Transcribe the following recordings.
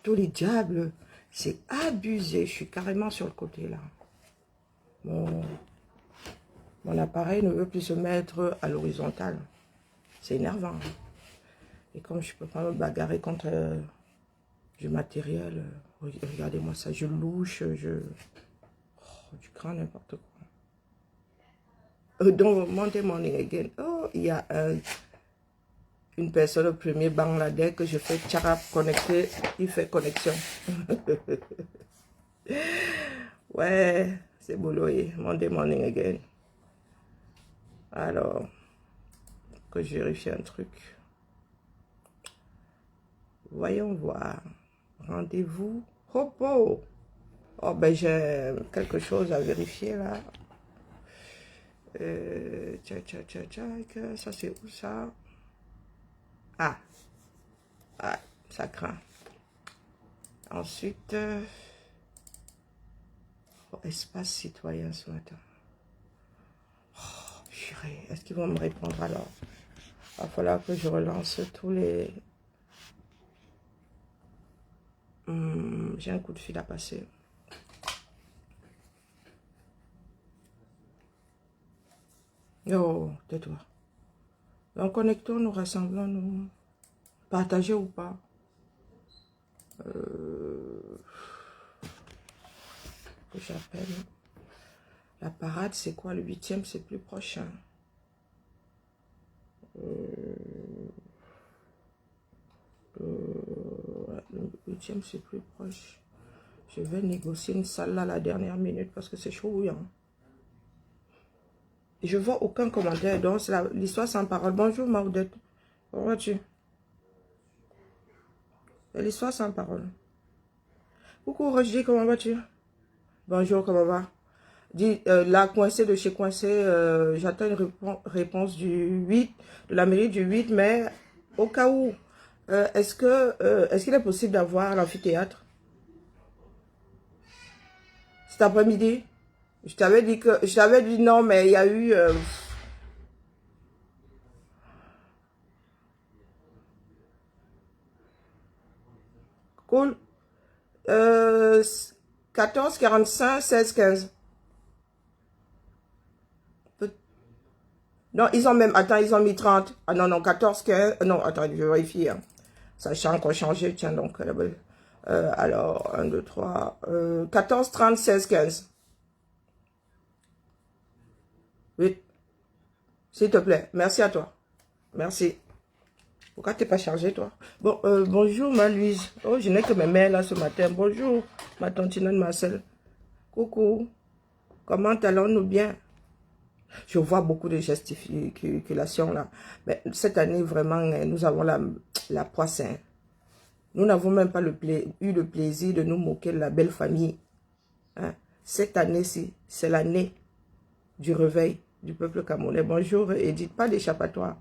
tous les diables. C'est abusé. Je suis carrément sur le côté là. Mon appareil ne veut plus se mettre à l'horizontale. C'est énervant. Et comme je ne peux pas me bagarrer contre du matériel, regardez-moi ça, je louche, du grand n'importe quoi. Donc, Monday morning again. Oh, il y a une personne au premier Bangladesh que je fais tcharap connecter, il fait connexion. Ouais, c'est boulot, Monday morning again. Alors, que je vérifie un truc. Voyons voir. Rendez-vous. Oh, ben, j'ai quelque chose à vérifier là. Ça c'est où ça? Ah, ça craint. Ensuite, espace citoyen ce matin. Oh, jurée, est-ce qu'ils vont me répondre alors? Il va falloir que je relance tous les... j'ai un coup de fil à passer. Oh, tais-toi. Donc, connectons, nous rassemblons, nous. Partagez ou pas. Que j'appelle. La parade, c'est quoi? Le 8e, c'est plus prochain. Le 8e, c'est plus proche. Je vais négocier une salle là à la dernière minute parce que c'est chaud, hein. Je vois aucun commentaire, donc c'est l'histoire sans parole. Bonjour Maudette, comment vas-tu? L'histoire sans parole. Coucou Roger, comment vas-tu? Bonjour, comment va? Dis, la coincée de chez coincé, j'attends une réponse du 8, de la mairie du 8 mai. Au cas où, est-ce qu'il est possible d'avoir l'amphithéâtre cet après-midi? Je t'avais dit non, mais il y a eu... Cool. 14, 45, 16, 15. Non, ils ont même... Attends, ils ont mis 30. Ah non, non, 14, 15... Non, attends, je vais vérifier. Hein. Sachant qu'on changé, tiens, donc... alors, 1, 2, 3... 14, 30, 16, 15. Oui. S'il te plaît. Merci à toi. Merci. Pourquoi t'es pas chargé, toi? Bon, bonjour, ma Louise. Oh, je n'ai que mes mails là ce matin. Bonjour, ma tantinade Marcel. Coucou. Comment allons-nous bien? Je vois beaucoup de gesticulations là. Mais cette année, vraiment, nous avons la poisse. Hein. Nous n'avons même pas eu le plaisir de nous moquer de la belle famille. Hein. Cette année-ci, c'est l'année du réveil du peuple camerounais. Bonjour, Edith, pas d'échappatoire.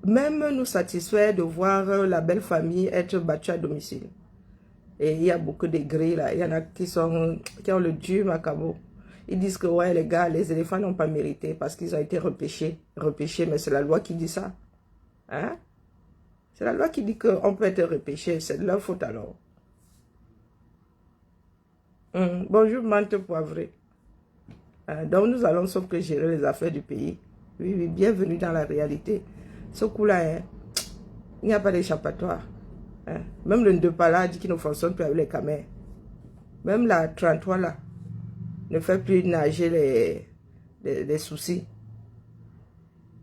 Même nous satisfaire de voir la belle famille être battue à domicile. Et il y a beaucoup de grilles là. Il y en a qui ont le dur macabo. Ils disent que ouais les gars, les éléphants n'ont pas mérité parce qu'ils ont été repêchés, mais c'est la loi qui dit ça. Hein? C'est la loi qui dit qu'on peut être repêché, c'est de leur faute alors. Bonjour Mante Poivrée. Donc nous allons sauf que gérer les affaires du pays. Oui, oui, bienvenue dans la réalité. Ce coup-là, hein, il n'y a pas d'échappatoire. Hein. Même le Ndepala dit qu'il ne fonctionne plus avec les camers. Même la 33 là ne fait plus nager les soucis.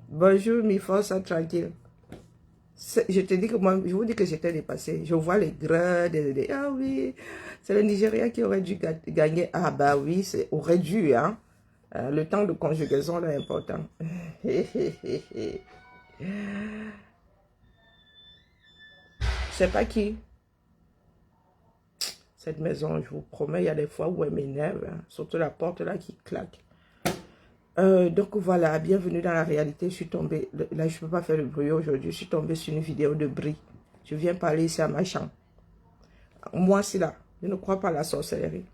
Bonjour, mi force, tranquille. Je te dis que moi, je vous dis que j'étais dépassée. Je vois les grains, ah oui, c'est le Nigeria qui aurait dû gagner. Ah bah oui, c'est aurait dû, hein. Le temps de conjugaison là est important. C'est pas qui. Cette maison, je vous promets, il y a des fois où elle m'énerve, hein, surtout la porte là qui claque. Donc voilà, bienvenue dans la réalité. Je suis tombée, là je ne peux pas faire le bruit aujourd'hui, je suis tombée sur une vidéo de Brie. Je viens parler ici à ma chambre. Moi, c'est là, je ne crois pas à la sorcellerie.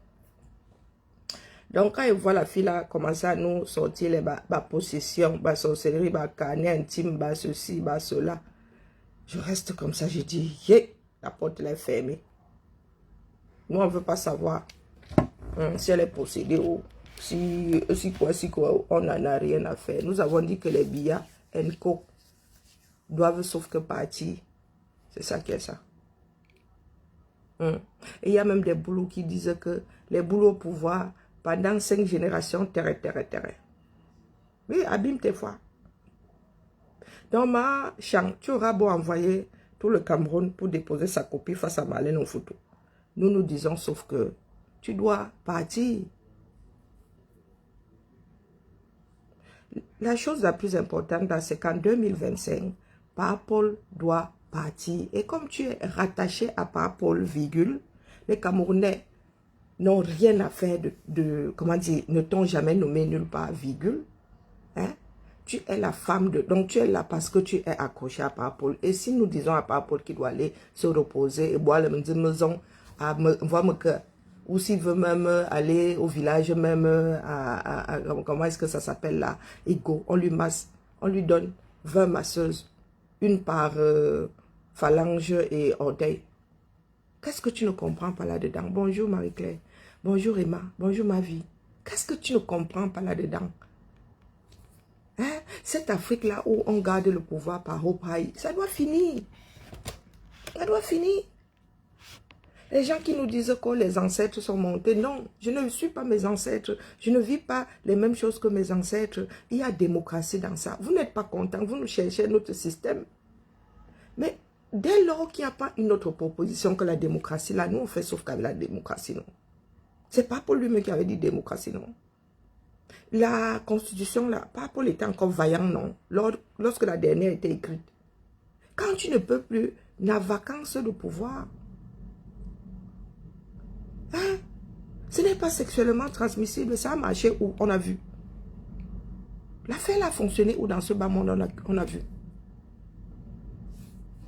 Donc quand je vois la fille là commencer à nous sortir les possessions, la sorcellerie, la carnet intime, ceci, cela, je reste comme ça, je dis, yeah, la porte est fermée. Nous, on ne veut pas savoir si elle est possédée ou si quoi, on n'en a rien à faire. Nous avons dit que les billets ENCO doivent sauf que partir. C'est ça qui est ça. Et il y a même des boulots qui disent que les boulots au pouvoir, pendant 5 générations, terre. Oui, abîme tes fois. Donc, ma chant, tu auras beau envoyer tout le Cameroun pour déposer sa copie face à Marlène en photo. Nous nous disons sauf que tu dois partir. La chose la plus importante, c'est qu'en 2025, Paul doit partir. Et comme tu es rattaché à Paul, virgule, les Camerounais n'ont rien à faire comment dire, ne t'ont jamais nommé nulle part, virgule. Hein? Tu es la femme de... Donc, tu es là parce que tu es accroché à Paul. Et si nous disons à Paul qu'il doit aller se reposer et boire le maison, ou s'il veut même aller au village, même comment est-ce que ça s'appelle là, Ego, on lui masse, on lui donne 20 masseuses, une par phalange et orteil. Qu'est-ce que tu ne comprends pas là-dedans? Bonjour Marie-Claire, bonjour Emma, bonjour ma vie. Qu'est-ce que tu ne comprends pas là-dedans? Hein? Cette Afrique-là où on garde le pouvoir par haut pays, ça doit finir. Ça doit finir. Les gens qui nous disent que les ancêtres sont montés, non, je ne suis pas mes ancêtres. Je ne vis pas les mêmes choses que mes ancêtres. Il y a démocratie dans ça. Vous n'êtes pas content, vous nous cherchez notre système. Mais dès lors qu'il n'y a pas une autre proposition que la démocratie, là, nous on fait sauf qu'avec la démocratie, non. C'est pas pour lui-même qui avait dit démocratie, non. La constitution, là, pas pour l'état encore vaillant, non. Lorsque la dernière était écrite. Quand tu ne peux plus, la vacance de pouvoir. Hein? Ce n'est pas sexuellement transmissible, ça a marché où on a vu. L'affaire a fonctionné où dans ce bas monde on a vu.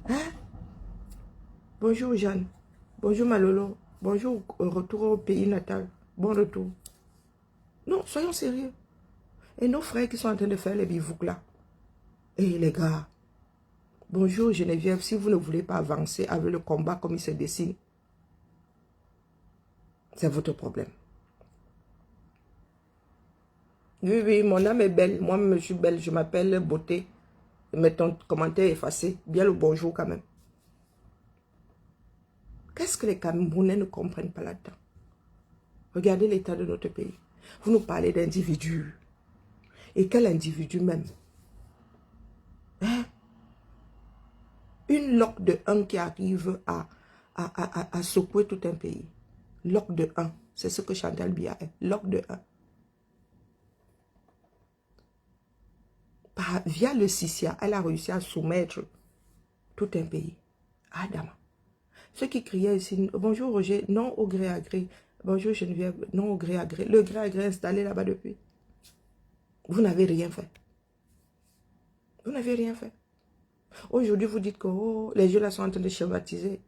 Hein? Bonjour Jeanne, bonjour Malolo, bonjour retour au pays natal, bon retour. Non, soyons sérieux. Et nos frères qui sont en train de faire les bivoucs là. Et les gars, bonjour Geneviève, si vous ne voulez pas avancer avec le combat comme il se dessine, c'est votre problème. Oui, oui, mon âme est belle. Moi, je suis belle. Je m'appelle Beauté. Mais ton commentaire effacé. Bien le bonjour quand même. Qu'est-ce que les Camerounais ne comprennent pas là-dedans? Regardez l'état de notre pays. Vous nous parlez d'individus. Et quel individu même? Hein? Une loque de 1 qui arrive à secouer tout un pays. Loque de 1. C'est ce que Chantal Biya est. Loque de 1. Via le Sissia, elle a réussi à soumettre tout un pays. Adam. Ceux qui criaient ici, bonjour Roger, non au gré à gré. Bonjour Geneviève, non au gré à gré. Le gré à gré est installé là-bas depuis. Vous n'avez rien fait. Vous n'avez rien fait. Aujourd'hui, vous dites que oh, les jeux là sont en train de schématiser.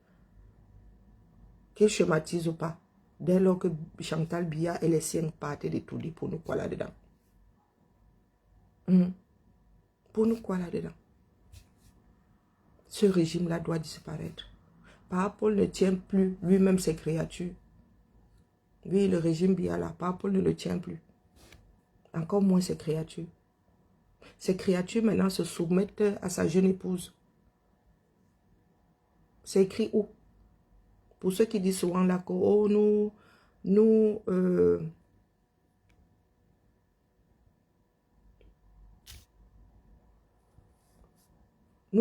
Qu'ils schématisent ou pas. Dès lors que Chantal Biya et les siens partaient de tout dit pour nous quoi là-dedans. Pour nous quoi là-dedans. Ce régime-là doit disparaître. Paul ne tient plus lui-même ses créatures. Oui, le régime Biya là, Paul ne le tient plus. Encore moins ses créatures. Ces créatures maintenant se soumettent à sa jeune épouse. C'est écrit où? Pour ceux qui disent souvent là que oh, nous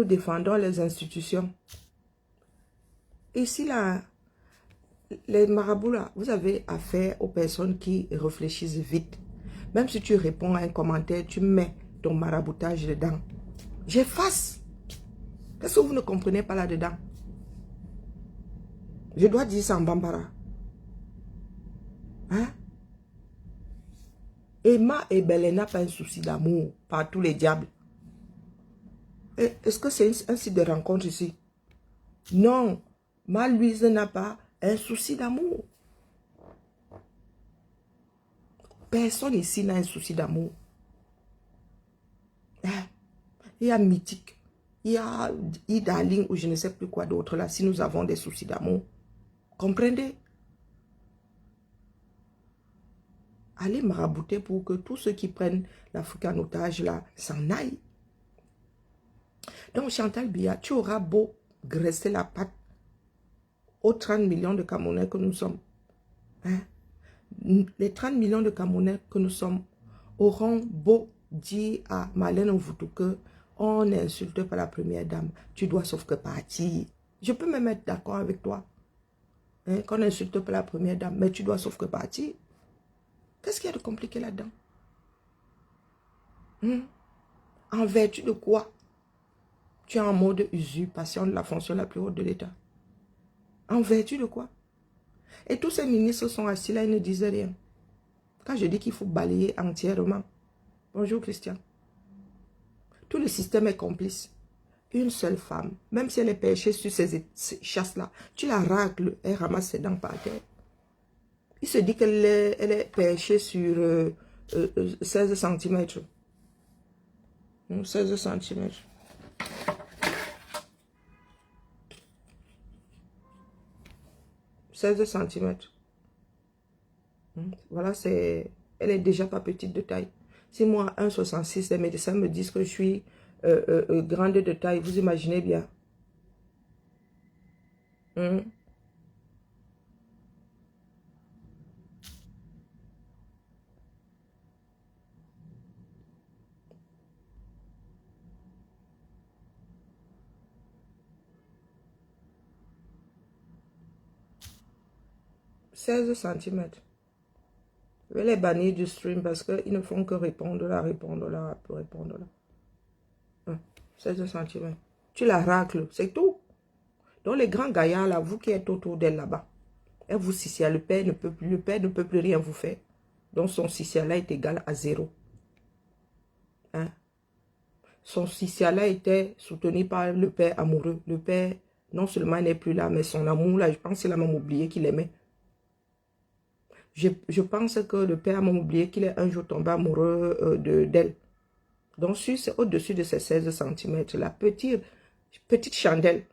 défendons les institutions. Ici là, les marabouts là, vous avez affaire aux personnes qui réfléchissent vite. Même si tu réponds à un commentaire, tu mets ton maraboutage dedans. J'efface. Qu'est-ce que vous ne comprenez pas là-dedans? Je dois dire ça en bambara. Hein? Emma et Belle n'a pas un souci d'amour par tous les diables. Est-ce que c'est un site de rencontre ici? Non. Ma Louise n'a pas un souci d'amour. Personne ici n'a un souci d'amour. Il y a Mythique. Il y a Idaling ou je ne sais plus quoi d'autre là. Si nous avons des soucis d'amour. Comprenez? allez marabouter pour que tous ceux qui prennent l'Afrique en otage, là, s'en aillent. Donc, Chantal Biya, tu auras beau graisser la patte aux 30 millions de Camerounais que nous sommes. Hein? Les 30 millions de Camerounais que nous sommes auront beau dire à Marlène Ouvoutou que on n'insulte pas la première dame. Tu dois sauf que partir. Je peux me mettre d'accord avec toi. Hein, qu'on n'insulte pas la première dame, mais tu dois sauf que partir. Qu'est-ce qu'il y a de compliqué là-dedans? En vertu de quoi tu es en mode usurpation de la fonction la plus haute de l'État? En vertu de quoi? Et tous ces ministres sont assis là, ils ne disent rien. Quand je dis qu'il faut balayer entièrement. Bonjour Christian. Tout le système est complice. Une seule femme, même si elle est perchée sur ces chasses-là, tu la racles, elle ramasse ses dents par terre. Il se dit qu'elle est perchée sur 16 cm. 16 cm. Voilà, elle est déjà pas petite de taille. Si moi, 1,66, les médecins me disent que je suis grande de taille, vous imaginez bien. 16 cm. Je vais les bannir du stream parce qu'ils ne font que répondre là. 16 cm. Tu la racles, c'est tout. Donc les grands gaillards là, vous qui êtes autour d'elle là-bas, elle vous sicia, le père ne peut plus rien vous faire. Donc son sicia là est égal à 0. Hein? Son sicia là était soutenu par le père amoureux. Le père, non seulement n'est plus là, mais son amour là, je pense qu'il a même oublié qu'il aimait. Je pense que le père a même oublié qu'il est un jour tombé amoureux d'elle. Donc, c'est au-dessus de ces 16 cm, la petite chandelle.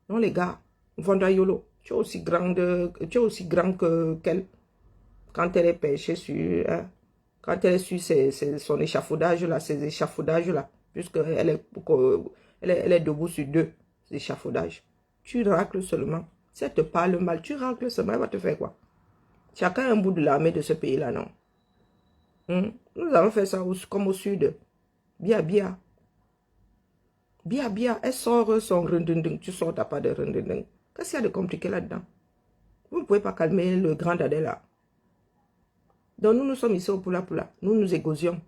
Non, les gars, Vandayolo, tu es aussi grand qu'elle. Quand elle est perchée sur, hein, quand elle est sur son échafaudage là, ses échafaudages là, puisqu'elle elle est debout sur 2 échafaudages. Tu racles seulement. Si elle te parle mal, tu racles seulement, elle va te faire quoi? Chacun a un bout de l'armée de ce pays-là, non? Nous avons fait ça comme au sud. Bia, bia. Bia, bia. Elle sort son rindinding. Tu sors ta part de rindinding. Qu'est-ce qu'il y a de compliqué là-dedans? Vous ne pouvez pas calmer le grand dadais là. Donc nous sommes ici au Poula Poula. Nous nous égosions.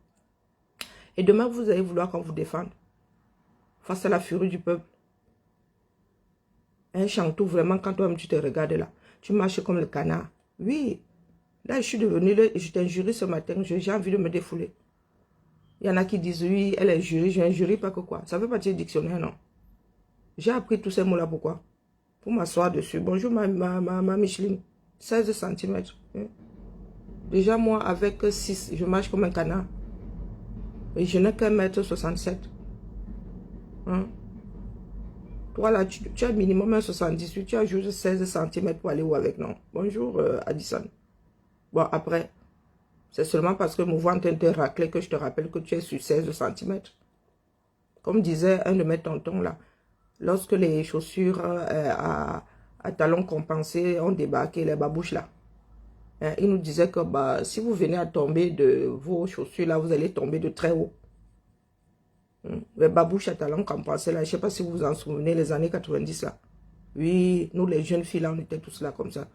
Et demain, vous allez vouloir qu'on vous défende. Face à la furie du peuple. Un chantou, vraiment, quand toi-même tu te regardes là. Tu marches comme le canard. Oui, là je suis devenue, je t'injurie ce matin, j'ai envie de me défouler. Il y en a qui disent, oui, elle est injurie, je n'injurie pas que quoi. Ça fait partie du dictionnaire, non? J'ai appris tous ces mots-là, pourquoi? Pour m'asseoir dessus. Bonjour ma Micheline, 16 cm. Déjà moi, avec 6, je marche comme un canard. Et je n'ai qu'un mètre 67. Toi là, tu as minimum 1,78, tu as juste 16 cm pour aller où avec, non? Bonjour Addison. Bon, après, c'est seulement parce que mon ventre était raclé que je te rappelle que tu es sur 16 cm. Comme disait un de mes tontons là, lorsque les chaussures à talons compensés ont débarqué, les babouches là, hein, il nous disait que bah, si vous venez à tomber de vos chaussures là, vous allez tomber de très haut. Les babouches à talons compensés là, je ne sais pas si vous vous en souvenez, les années 90 là. Oui, nous les jeunes filles là, on était tous là comme ça.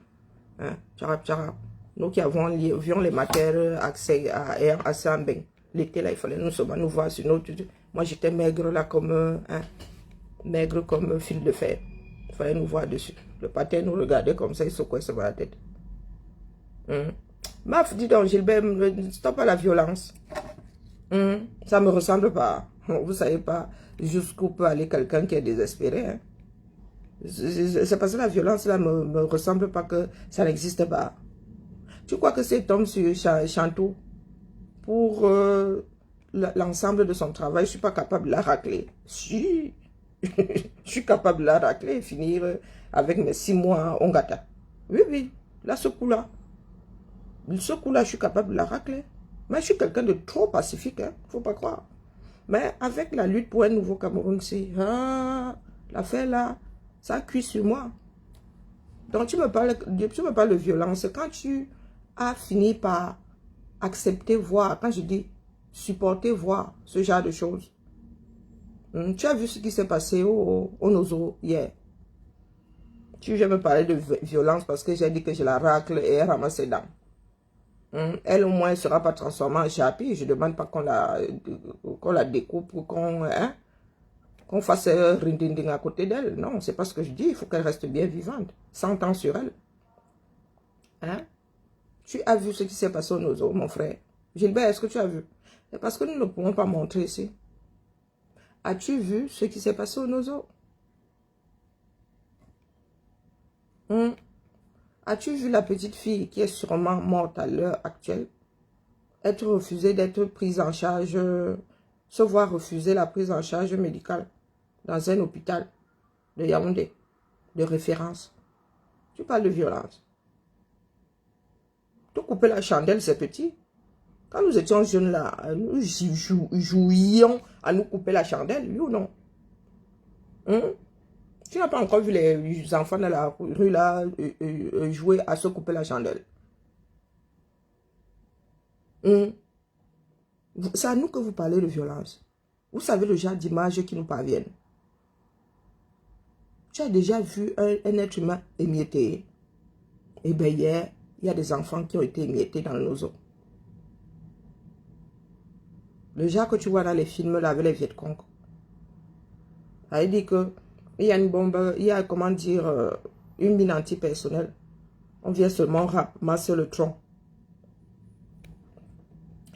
Hein, tcharap, tcharap. Nous qui avions les matières accès à air, assez en bain. L'été là, il fallait nous seulement nous voir sur notre... Moi j'étais maigre là comme... maigre comme fil de fer. Il fallait nous voir dessus. Le patin nous regardait comme ça, il secouait sur la tête. Maf, dis donc Gilbert, stop à la violence. Ça me ressemble pas. Vous savez pas jusqu'où peut aller quelqu'un qui est désespéré. Hein? C'est parce que la violence là me ressemble pas, que ça n'existe pas. Tu crois que cet homme sur Chantou, pour l'ensemble de son travail, je ne suis pas capable de la racler? Si, je suis capable de la racler et finir avec mes 6 mois en gâta. Oui, oui, là, ce coup-là. Ce coup-là, je suis capable de la racler. Mais je suis quelqu'un de trop pacifique, hein, faut pas croire. Mais avec la lutte pour un nouveau Cameroun, c'est l'affaire là, ça cuit sur moi. Donc tu me parles de violence. Quand tu as fini par accepter, voir, quand je dis supporter, voir ce genre de choses. Tu as vu ce qui s'est passé au Nozo hier. Tu viens me parler de violence parce que j'ai dit que je la racle et elle ramasse ses dents. Elle au moins ne sera pas transformée en chapi. Je ne demande pas qu'on la découpe ou qu'on fasse rindinding à côté d'elle. Non, c'est pas ce que je dis. Il faut qu'elle reste bien vivante. 100 ans sur elle. Hein? Tu as vu ce qui s'est passé au Nozo, mon frère? Gilbert, est-ce que tu as vu? C'est parce que nous ne pouvons pas montrer ici. As-tu vu ce qui s'est passé au Nozo? As-tu vu la petite fille qui est sûrement morte à l'heure actuelle? Être refusée d'être prise en charge, se voir refuser la prise en charge médicale dans un hôpital de Yaoundé, de référence. Tu parles de violence. Te couper la chandelle, c'est petit. Quand nous étions jeunes là, nous jouions à nous couper la chandelle, oui ou non? Tu n'as pas encore vu les enfants dans la rue là jouer à se couper la chandelle. C'est à nous que vous parlez de violence. Vous savez le genre d'images qui nous parviennent. Tu as déjà vu un être humain émietté? Eh bien hier, il y a des enfants qui ont été émiettés dans le Nozo. Le genre que tu vois dans les films là avec les Vietcong. Ça veut dire que il y a une bombe, il y a, comment dire, une mine antipersonnelle. On vient seulement ramasser le tronc.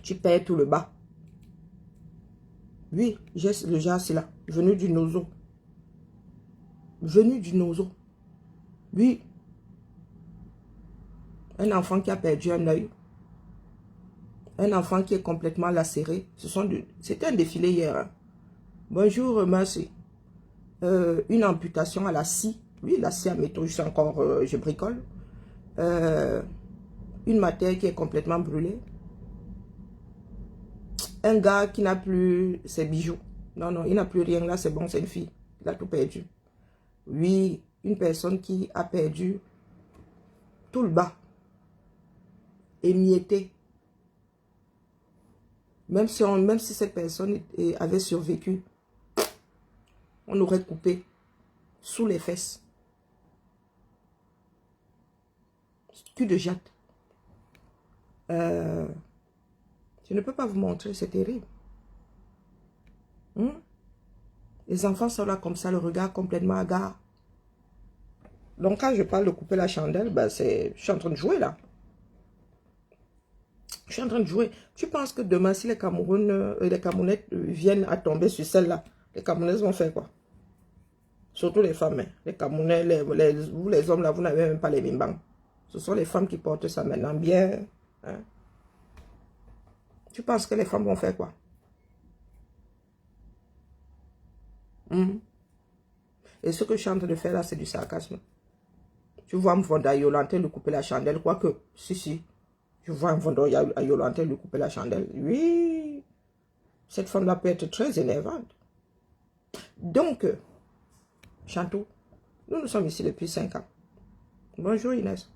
Tu perds tout le bas. Oui, j'ai le genre, c'est là. Venu du Nozo. Venu du Nozo. Oui. Un enfant qui a perdu un œil. Un enfant qui est complètement lacéré. C'était un défilé hier. Hein. Bonjour, merci. Une amputation à la scie. Oui, la scie à métaux, je bricole. Une matière qui est complètement brûlée. Un gars qui n'a plus ses bijoux. Non, non, il n'a plus rien là, c'est bon, c'est une fille. Il a tout perdu. Oui, une personne qui a perdu tout le bas. Émietté. Même si cette personne avait survécu, on aurait coupé sous les fesses. Cul de jatte. Je ne peux pas vous montrer, c'est terrible. Les enfants sont là comme ça, le regard complètement hagard. Donc quand je parle de couper la chandelle, ben je suis en train de jouer là. Je suis en train de jouer. Tu penses que demain, si les Camerounais viennent à tomber sur celle-là, les Camerounaises vont faire quoi? Surtout les femmes. Hein. Les Camerounais, vous les hommes là, vous n'avez même pas les bimbangs. Ce sont les femmes qui portent ça maintenant bien. Hein? Tu penses que les femmes vont faire quoi? Et ce que je suis en train de faire là, c'est du sarcasme. Tu vois me vendre à Yolante lui couper la chandelle. Quoique, si. Je vois un vendeur à Yolante lui couper la chandelle. Oui. Cette femme-là peut être très énervante. Donc, Chantou, nous sommes ici depuis 5 ans. Bonjour Inès.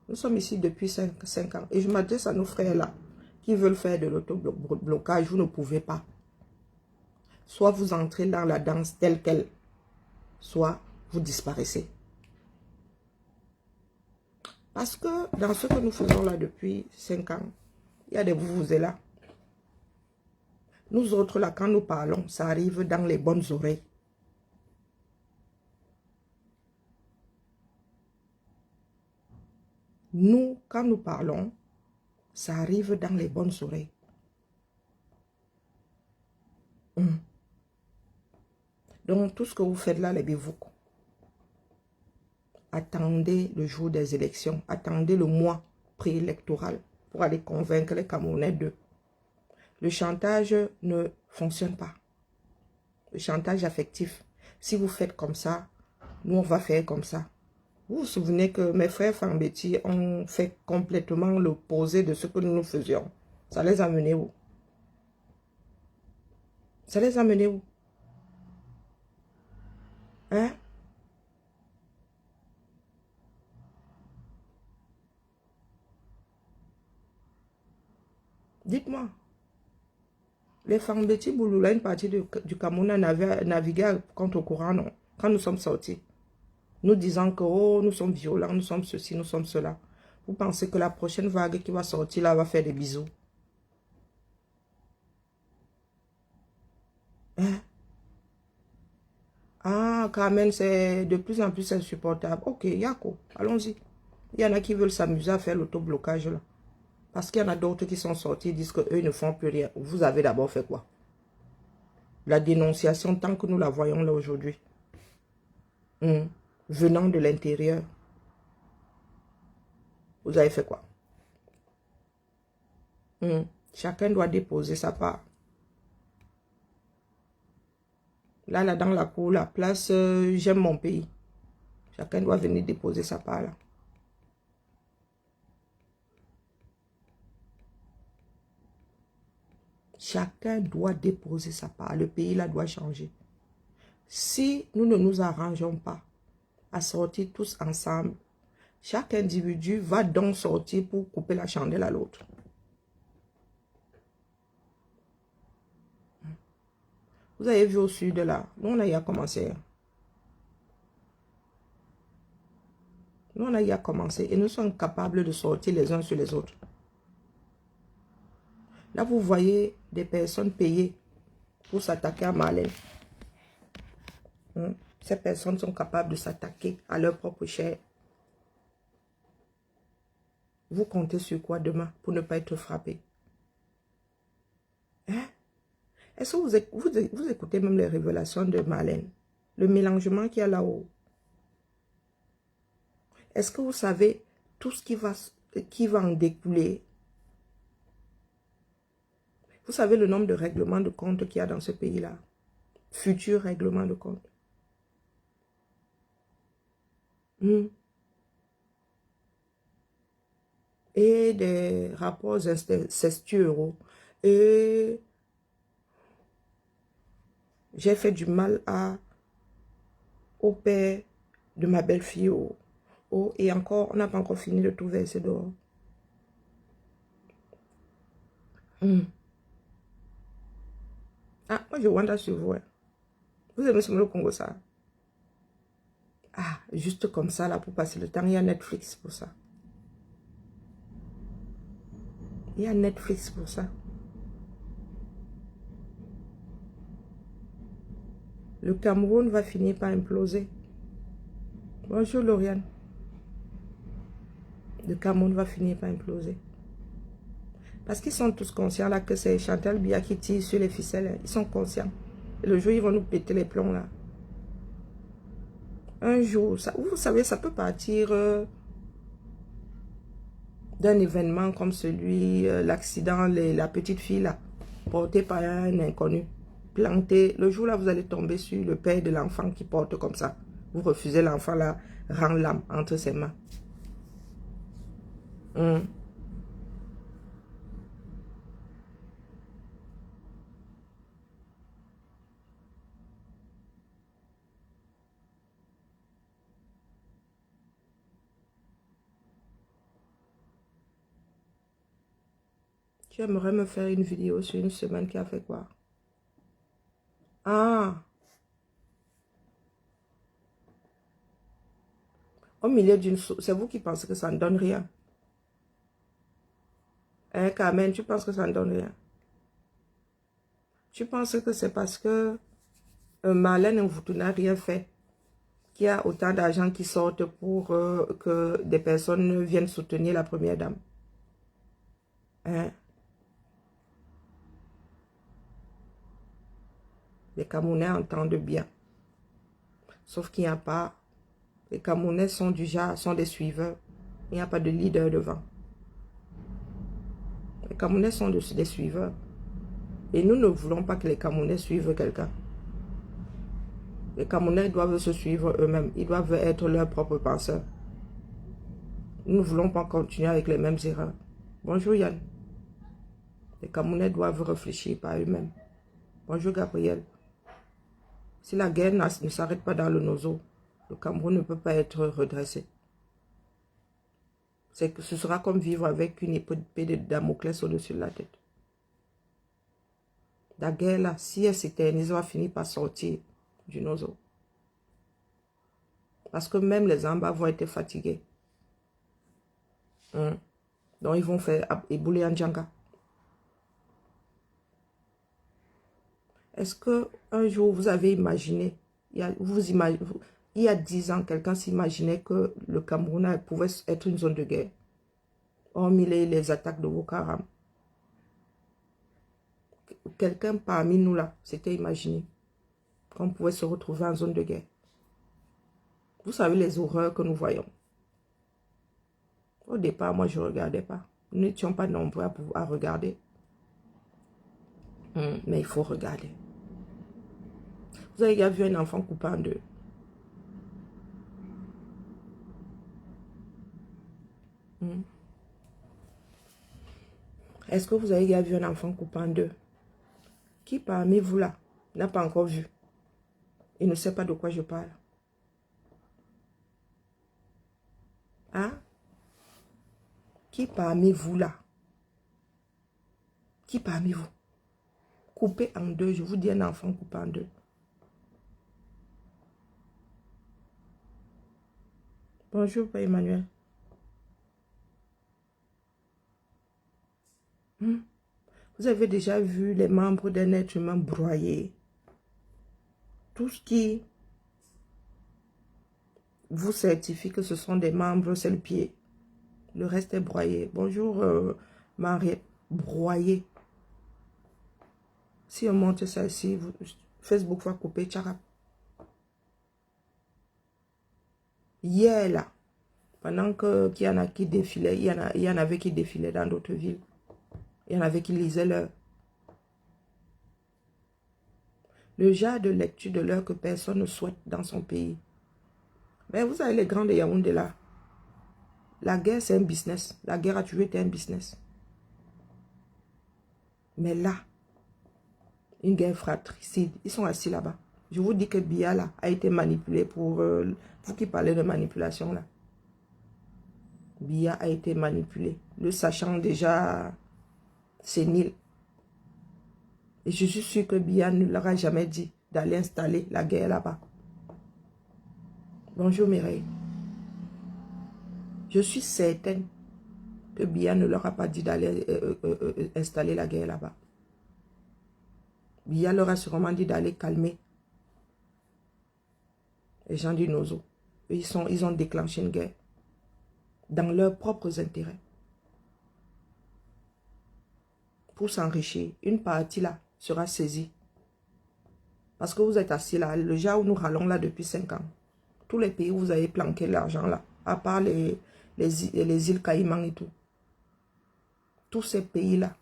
Nous sommes ici depuis 5 ans. Et je m'adresse à nos frères là, qui veulent faire de l'autoblocage. Vous ne pouvez pas. Soit vous entrez dans la danse telle qu'elle, soit vous disparaissez. Parce que dans ce que nous faisons là depuis 5 ans, il y a des vous et là. Nous autres là, quand nous parlons, ça arrive dans les bonnes oreilles. Nous, quand nous parlons, ça arrive dans les bonnes oreilles. Donc, tout ce que vous faites là, les bivoucs, attendez le jour des élections, attendez le mois préélectoral pour aller convaincre les Camerounais d'eux. Le chantage ne fonctionne pas. Le chantage affectif. Si vous faites comme ça, nous on va faire comme ça. Vous vous souvenez que mes frères Fambeti ont fait complètement l'opposé de ce que nous faisions. Ça les a menés où? Ça les a menés où? Hein? Dites-moi. Les Fambeti Bouloula, une partie du Cameroun a navigué contre le courant, non? Quand nous sommes sortis. Nous disant que oh, nous sommes violents, nous sommes ceci, nous sommes cela. Vous pensez que la prochaine vague qui va sortir là va faire des bisous? Hein? Ah, Carmen, c'est de plus en plus insupportable. Ok, Yako, allons-y. Il y en a qui veulent s'amuser à faire l'autoblocage là. Parce qu'il y en a d'autres qui sont sortis et disent qu'eux ne font plus rien. Vous avez d'abord fait quoi? La dénonciation, tant que nous la voyons là aujourd'hui. Venant de l'intérieur. Vous avez fait quoi? Chacun doit déposer sa part. Là, dans la cour, la place, j'aime mon pays. Chacun doit venir déposer sa part là. Chacun doit déposer sa part. Le pays là doit changer. Si nous ne nous arrangeons pas à sortir tous ensemble, chaque individu va donc sortir pour couper la chandelle à l'autre. Vous avez vu au sud là, nous on a eu à commencer. Nous on a eu à commencer et nous sommes capables de sortir les uns sur les autres. Là vous voyez des personnes payées pour s'attaquer à Marlène. Ces personnes sont capables de s'attaquer à leur propre chair. Vous comptez sur quoi demain pour ne pas être frappé? Hein? Est-ce que vous écoutez même les révélations de Marlène? Le mélangement qu'il y a là-haut. Est-ce que vous savez tout ce qui va en découler? Vous savez le nombre de règlements de compte qu'il y a dans ce pays-là? Futur règlement de compte. Et des rapports incestueux. Et j'ai fait du mal au père de ma belle-fille. Et encore, on n'a pas encore fini de tout verser dehors. Ah, moi je wonder sur vous. Vous aimez le Congo ça? Ah, juste comme ça là pour passer le temps. Il y a Netflix pour ça. Il y a Netflix pour ça. Le Cameroun va finir par imploser. Bonjour Lauriane. Le Cameroun va finir par imploser. Parce qu'ils sont tous conscients là que c'est Chantal Biya qui tire sur les ficelles. Ils sont conscients. Et le jour, ils vont nous péter les plombs là. Un jour, ça, vous savez, ça peut partir d'un événement comme celui, l'accident, la petite fille là, portée par un inconnu, plantée. Le jour là, vous allez tomber sur le père de l'enfant qui porte comme ça. Vous refusez l'enfant là, rend l'âme entre ses mains. Tu aimerais me faire une vidéo sur une semaine qui a fait quoi? Ah! Au milieu d'une... C'est vous qui pensez que ça ne donne rien. Hein, Carmen, tu penses que ça ne donne rien? Tu penses que c'est parce que Marlène Mvoutou n'a rien fait qu'il y a autant d'argent qui sortent pour que des personnes viennent soutenir la première dame? Hein? Les Camerounais entendent bien. Sauf qu'il n'y a pas... Les Camerounais sont du genre, sont des suiveurs. Il n'y a pas de leader devant. Les Camerounais sont des suiveurs. Et nous ne voulons pas que les Camerounais suivent quelqu'un. Les Camerounais doivent se suivre eux-mêmes. Ils doivent être leurs propres penseurs. Nous ne voulons pas continuer avec les mêmes erreurs. Bonjour Yann. Les Camerounais doivent réfléchir par eux-mêmes. Bonjour Gabriel. Si la guerre ne s'arrête pas dans le Nozo, le Cameroun ne peut pas être redressé. C'est que ce sera comme vivre avec une épée de Damoclès au-dessus de la tête. La guerre là, si elle s'éternise, va finir par sortir du Nozo. Parce que même les Amba vont être fatigués. Donc ils vont faire ébouler en Djanga. Est-ce que un jour vous avez imaginé, il y a 10 ans, quelqu'un s'imaginait que le Cameroun pouvait être une zone de guerre, hormis les attaques de Boko Haram? Quelqu'un parmi nous là s'était imaginé qu'on pouvait se retrouver en zone de guerre. Vous savez les horreurs que nous voyons. Au départ, moi je ne regardais pas. Nous n'étions pas nombreux à regarder. Mais il faut regarder. Vous avez déjà vu un enfant coupé en deux? Est-ce que vous avez déjà vu un enfant coupé en deux? Qui parmi vous là n'a pas encore vu? Il ne sait pas de quoi je parle. Hein? Qui parmi vous là? Qui parmi vous? Coupé en deux, je vous dis un enfant coupé en deux. Bonjour, Père Emmanuel. Vous avez déjà vu les membres d'un être humain broyés? Tout ce qui vous certifie que ce sont des membres, c'est le pied. Le reste est broyé. Bonjour, Marie. Broyé. Si on monte ça ici, Facebook va couper, tcharap. Hier, là, pendant qu'il y en a qui défilaient, il y en avait qui défilaient dans d'autres villes. Il y en avait qui lisaient l'heure. Le genre de lecture de l'heure que personne ne souhaite dans son pays. Mais vous avez les grands de Yaoundé là. La guerre, c'est un business. La guerre a toujours été un business. Mais là, une guerre fratricide, ils sont assis là-bas. Je vous dis que Biya là, a été manipulé pour... vous qui parlez de manipulation là. Biya a été manipulé. Le sachant déjà sénile. Et je suis sûr que Biya ne leur a jamais dit d'aller installer la guerre là-bas. Bonjour Mireille. Je suis certaine que Biya ne leur a pas dit d'aller installer la guerre là-bas. Biya leur a sûrement dit d'aller calmer les gens du Nozo. Ils ont déclenché une guerre dans leurs propres intérêts. Pour s'enrichir, une partie là sera saisie. Parce que vous êtes assis là, le genre où nous râlons là depuis 5 ans. Tous les pays où vous avez planqué l'argent là, à part les îles Caïmans et tout. Tous ces pays-là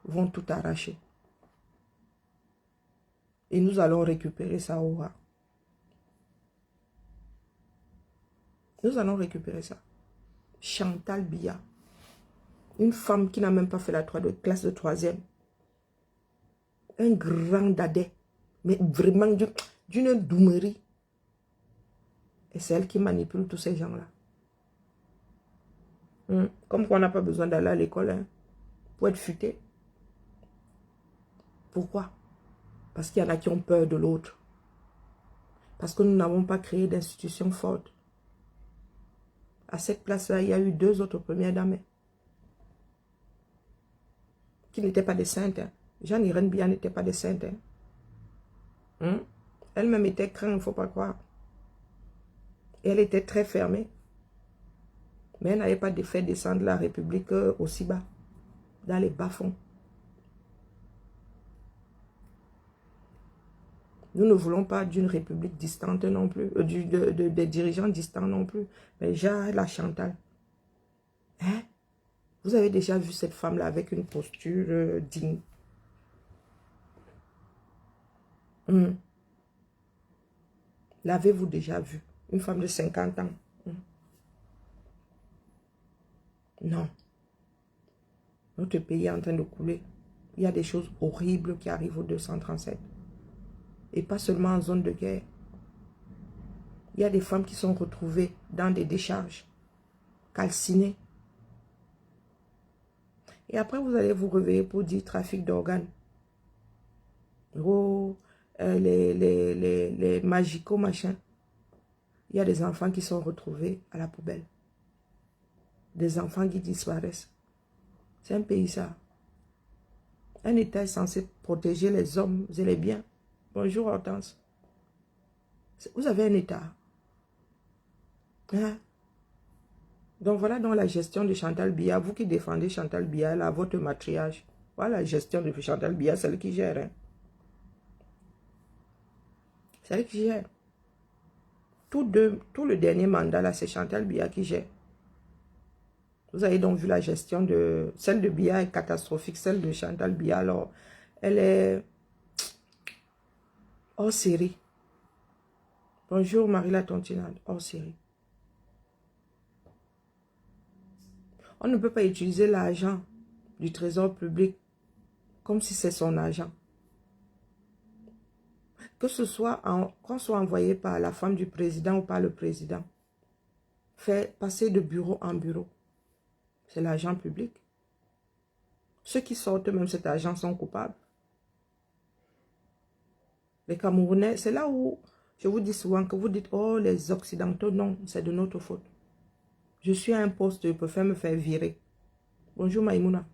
vont tout arracher. Et nous allons récupérer ça au roi. Nous allons récupérer ça. Chantal Biya. Une femme qui n'a même pas fait la classe de 3e. Un grand dadais. Mais vraiment d'une doumerie. Et c'est elle qui manipule tous ces gens-là. Comme quoi on n'a pas besoin d'aller à l'école hein, pour être futé. Pourquoi? Parce qu'il y en a qui ont peur de l'autre. Parce que nous n'avons pas créé d'institutions fortes. À cette place-là, il y a eu 2 autres premières dames qui n'étaient pas des saintes. Hein. Jeanne-Irène Biya n'était pas des saintes. Hein. Elle-même était crainte, il ne faut pas croire. Et elle était très fermée. Mais elle n'avait pas fait descendre la République aussi bas, dans les bas-fonds. Nous ne voulons pas d'une République distante non plus, des dirigeants distants non plus. Mais genre la Chantal. Hein? Vous avez déjà vu cette femme-là avec une posture digne. L'avez-vous déjà vu? Une femme de 50 ans. Non. Notre pays est en train de couler. Il y a des choses horribles qui arrivent au 237. Et pas seulement en zone de guerre. Il y a des femmes qui sont retrouvées dans des décharges, calcinées. Et après, vous allez vous réveiller pour dire trafic d'organes. Oh, les magicaux, machin. Il y a des enfants qui sont retrouvés à la poubelle. Des enfants qui disparaissent. C'est un pays, ça. Un État est censé protéger les hommes et les biens. Bonjour, Hortense. Vous avez un État. Hein? Donc, voilà donc la gestion de Chantal Biya. Vous qui défendez Chantal Biya, là, votre matriarche. Voilà la gestion de Chantal Biya, celle qui gère. Hein? C'est elle qui gère. Tout le dernier mandat, là, c'est Chantal Biya qui gère. Vous avez donc vu la gestion de... Celle de Biya est catastrophique. Celle de Chantal Biya, alors, elle est hors série. Bonjour, Marie-La Tontinade, hors série. On ne peut pas utiliser l'argent du trésor public comme si c'est son argent. Que ce soit, qu'on soit envoyé par la femme du président ou par le président. Faire passer de bureau en bureau. C'est l'argent public. Ceux qui sortent même cet argent sont coupables. Les Camerounais, c'est là où je vous dis souvent que vous dites, oh les Occidentaux, non, c'est de notre faute. Je suis à un poste, je préfère me faire virer. Bonjour Maïmouna.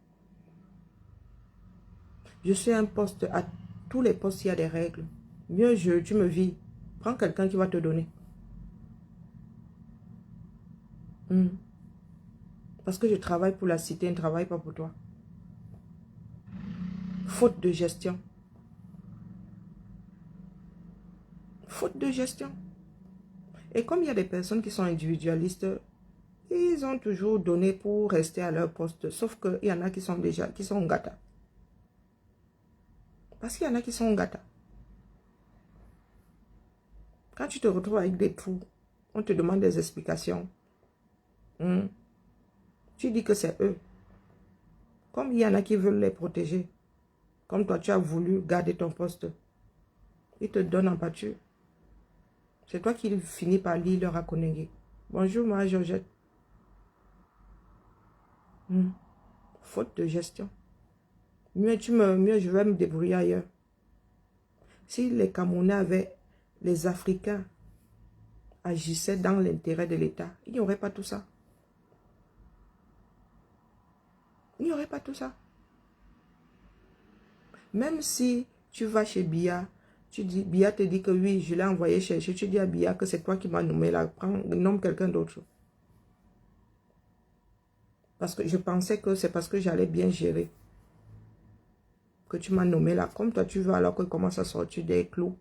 Je suis à un poste, à tous les postes, il y a des règles. Mieux, tu me vis. Prends quelqu'un qui va te donner. Parce que je travaille pour la cité, je ne travaille pas pour toi. Faute de gestion. Faute de gestion. Et comme il y a des personnes qui sont individualistes, ils ont toujours donné pour rester à leur poste. Sauf qu'il y en a qui sont déjà, qui sont gata. Parce qu'il y en a qui sont gata. Quand tu te retrouves avec des trous, on te demande des explications. Tu dis que c'est eux. Comme il y en a qui veulent les protéger. Comme toi, tu as voulu garder ton poste. Ils te donnent en pâture. C'est toi qui finis par lire leur Akonenge. Bonjour, ma Georgette. Faute de gestion. Mieux, je vais me débrouiller ailleurs. Si les Camerounais avaient, les Africains agissaient dans l'intérêt de l'État, il n'y aurait pas tout ça. Il n'y aurait pas tout ça. Même si tu vas chez Biya, tu dis, Biya te dit que oui, je l'ai envoyé chercher. Tu dis à Biya que c'est toi qui m'as nommé là. Nomme quelqu'un d'autre. Parce que je pensais que c'est parce que j'allais bien gérer que tu m'as nommé là. Comme toi, tu veux alors qu'il commence à sortir des clous.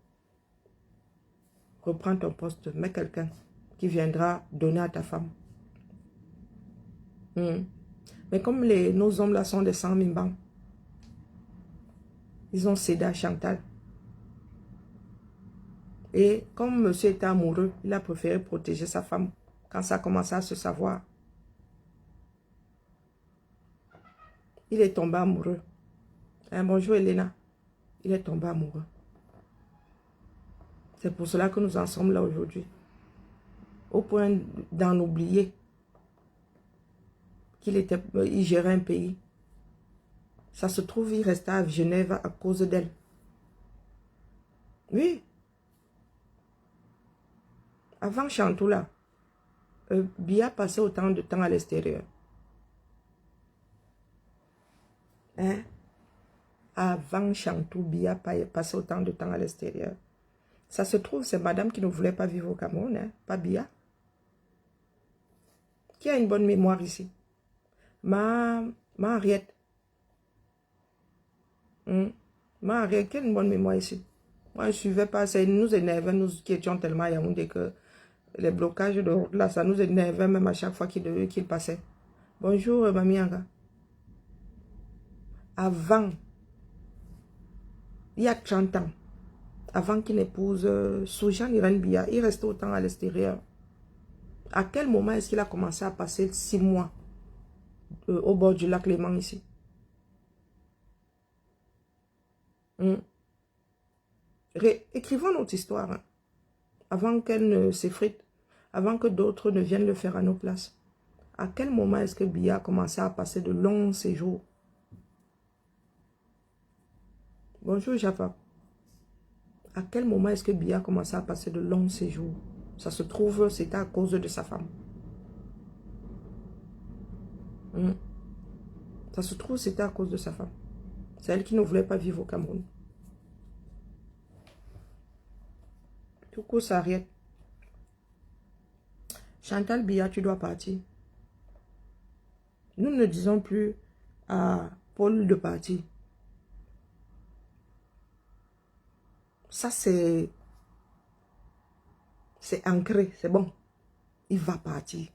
Reprends ton poste. Mets quelqu'un qui viendra donner à ta femme. Mais comme nos hommes là sont des sans mimbans, ils ont cédé à Chantal. Et comme monsieur était amoureux, il a préféré protéger sa femme quand ça a commencé à se savoir. Il est tombé amoureux. Bonjour Elena. Il est tombé amoureux. C'est pour cela que nous en sommes là aujourd'hui. Au point d'en oublier il gérait un pays. Ça se trouve, il restait à Genève à cause d'elle. Oui. Avant Chantou là, Biya passait autant de temps à l'extérieur. Avant Chantou, Biya passait autant de temps à l'extérieur. Ça se trouve, c'est madame qui ne voulait pas vivre au Cameroun, pas Biya. Qui a une bonne mémoire ici? Ma Henriette. Ma Henriette, qui a une bonne mémoire ici? Moi, je ne suivais pas, ça nous énervait, nous qui étions tellement à Yaoundé que les blocages de route là, ça nous énervait même à chaque fois qu'il passait. Bonjour, Mamie Anga. Avant, il y a 30 ans, avant qu'il épouse Soujan Irène Biya, il restait autant à l'extérieur. À quel moment est-ce qu'il a commencé à passer 6 mois au bord du lac Léman ici. Écrivons notre histoire, hein, avant qu'elle ne s'effrite, avant que d'autres ne viennent le faire à nos places. À quel moment est-ce que Biya a commencé à passer de longs séjours? Bonjour Japa. À quel moment est-ce que Biya a commencé à passer de longs séjours? Ça se trouve, c'était à cause de sa femme. Ça se trouve, c'était à cause de sa femme. C'est elle qui ne voulait pas vivre au Cameroun. Tout coup, ça arrête. Chantal Biya, tu dois partir. Nous ne disons plus à Paul de partir. Ça, c'est ancré, c'est bon. Il va partir.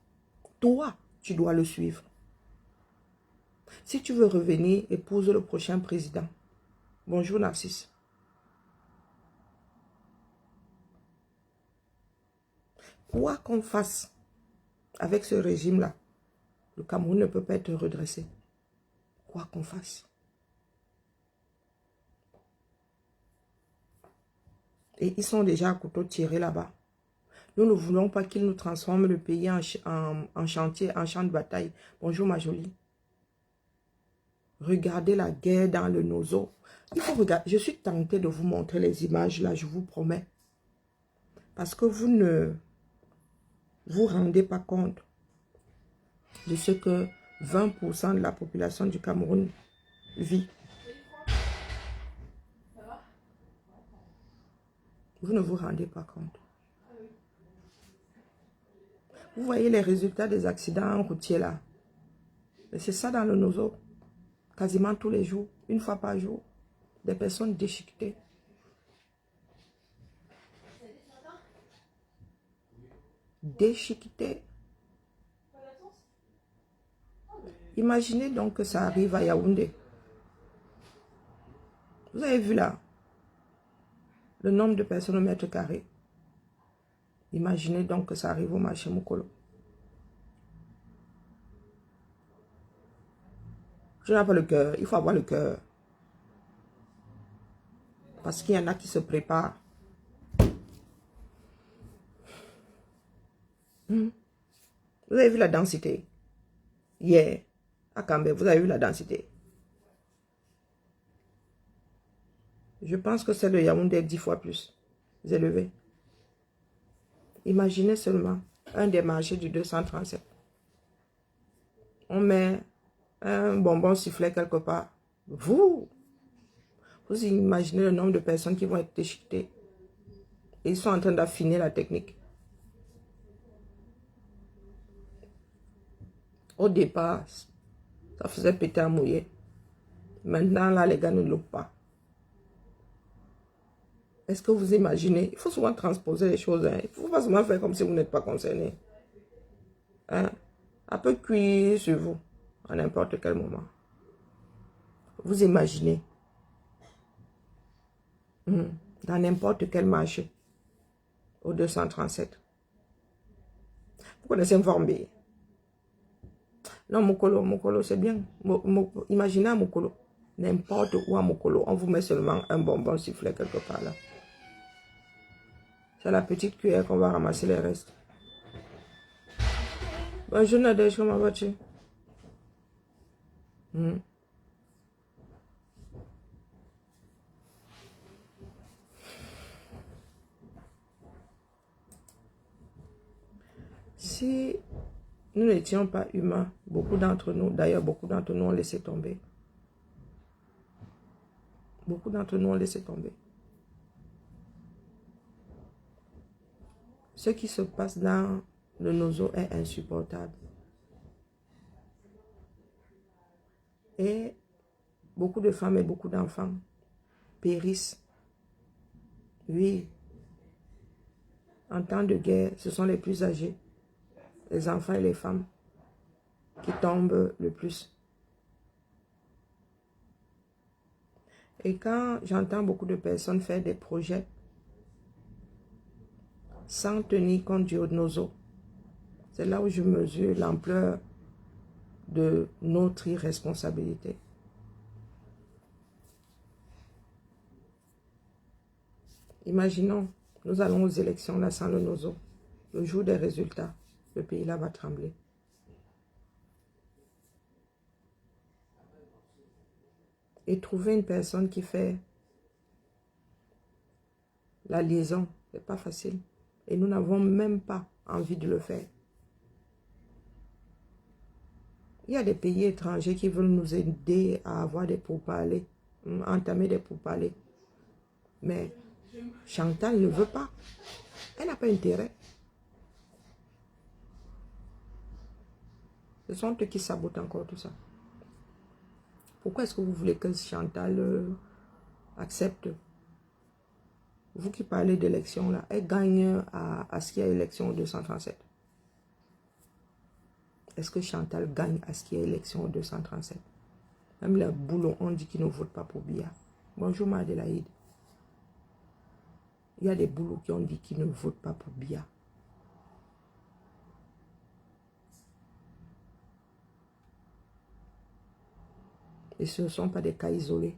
Toi, tu dois le suivre. Si tu veux revenir, épouse le prochain président. Bonjour Narcisse. Quoi qu'on fasse avec ce régime-là, le Cameroun ne peut pas être redressé. Quoi qu'on fasse. Et ils sont déjà à couteau tiré là-bas. Nous ne voulons pas qu'ils nous transforment le pays en chantier, en champ de bataille. Bonjour ma jolie. Regardez la guerre dans le Nozo. Il faut regarder. Je suis tentée de vous montrer les images là, je vous promets. Parce que vous ne vous rendez pas compte de ce que 20% de la population du Cameroun vit. Vous ne vous rendez pas compte. Vous voyez les résultats des accidents routiers là. C'est ça dans le Nozo. Quasiment tous les jours, une fois par jour. Des personnes déchiquetées. Déchiquetées. Imaginez donc que ça arrive à Yaoundé. Vous avez vu là le nombre de personnes au mètre carré. Imaginez donc que ça arrive au marché Mokolo. Je n'ai pas le cœur. Il faut avoir le cœur. Parce qu'il y en a qui se préparent. Vous avez vu la densité? Hier, à Cambé, vous avez vu la densité? Je pense que c'est le Yaoundé 10 fois plus élevé. Imaginez seulement un des marchés du 237. On met un bonbon sifflet quelque part. Vous imaginez le nombre de personnes qui vont être déchiquetées. Et ils sont en train d'affiner la technique. Au départ, ça faisait péter à mouiller. Maintenant, là, les gars ne loupent pas. Est-ce que vous imaginez? Il faut souvent transposer les choses. Hein. Il ne faut pas seulement faire comme si vous n'êtes pas concerné. Hein? Un peu cuire sur vous à n'importe quel moment. Vous imaginez dans n'importe quel marché au 237. Vous connaissez Mformbe? Non, Mokolo, c'est bien. Imaginez à Mokolo. N'importe où à Mokolo, on vous met seulement un bonbon sifflet quelque part là. C'est la petite cuillère qu'on va ramasser les restes. Bonjour Nadège, comment vas-tu? Si nous n'étions pas humains, beaucoup d'entre nous, d'ailleurs beaucoup d'entre nous ont laissé tomber. Beaucoup d'entre nous ont laissé tomber. Ce qui se passe dans le Nozo est insupportable. Et beaucoup de femmes et beaucoup d'enfants périssent. Oui. En temps de guerre, ce sont les plus âgés, les enfants et les femmes, qui tombent le plus. Et quand j'entends beaucoup de personnes faire des projets sans tenir compte du Nozo, c'est là où je mesure l'ampleur de notre irresponsabilité. Imaginons, nous allons aux élections là sans le nozo. Le jour des résultats, le pays là va trembler. Et trouver une personne qui fait la liaison, ce n'est pas facile. Et nous n'avons même pas envie de le faire. Il y a des pays étrangers qui veulent nous aider à avoir des pourparlers, entamer des pourparlers. Mais Chantal ne veut pas. Elle n'a pas intérêt. Ce sont eux qui sabotent encore tout ça. Pourquoi est-ce que vous voulez que Chantal accepte? Vous qui parlez d'élection là, elle gagne à ce qu'il y a élection au 237. Est-ce que Chantal gagne à ce qu'il y a élection au 237? Même les boulons ont dit qu'ils ne votent pas pour Biya. Bonjour Madelaïde. Il y a des boulots qui ont dit qu'ils ne votent pas pour Biya. Et ce ne sont pas des cas isolés.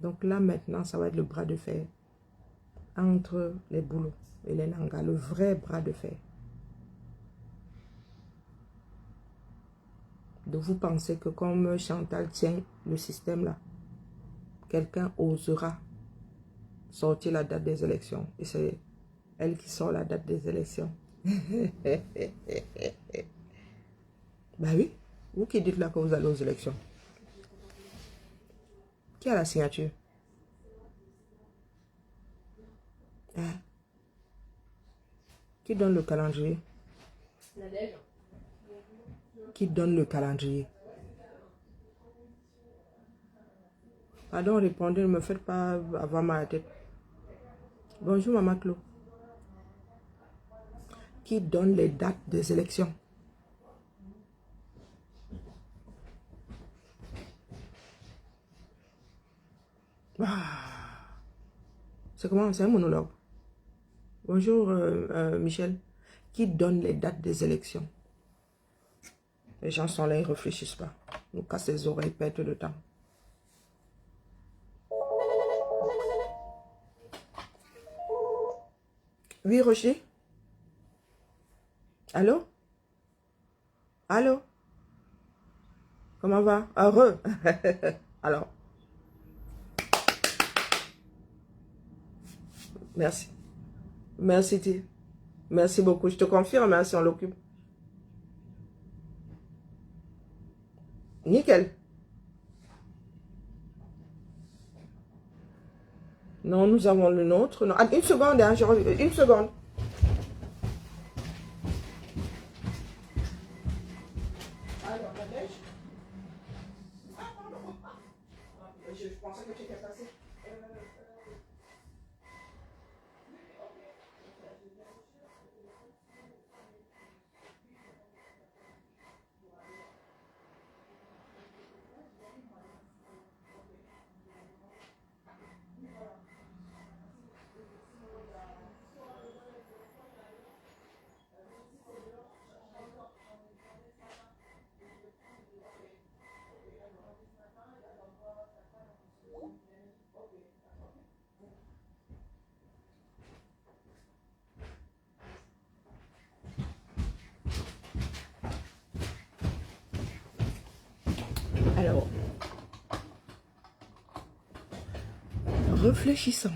Donc là, maintenant, ça va être le bras de fer entre les boulots et les Nangas. Le vrai bras de fer. De vous penser que comme Chantal tient le système là, quelqu'un osera sortir la date des élections. Et c'est elle qui sort la date des élections. Bah oui, vous qui dites là que vous allez aux élections. Qui a la signature? Hein? Qui donne le calendrier? Qui donne le calendrier? Pardon, répondez, ne me faites pas avoir mal à la tête. Bonjour Maman Clo. Qui donne les dates des élections? Ah. C'est comment? C'est un monologue. Bonjour Michel. Qui donne les dates des élections? Les gens sont là, ils ne réfléchissent pas. Nous cassent les oreilles, perdent le temps. Oui, Rocher? Allô? Allô? Comment va? Heureux. Alors. Merci. Merci, T. Merci beaucoup. Je te confirme, hein, si on l'occupe. Nickel. Non, nous avons le nôtre. Non. Ah, une seconde, hein, une seconde. Alors, la neige. Ah, pardon. Je pensais que tu étais passé. Alors, réfléchissons.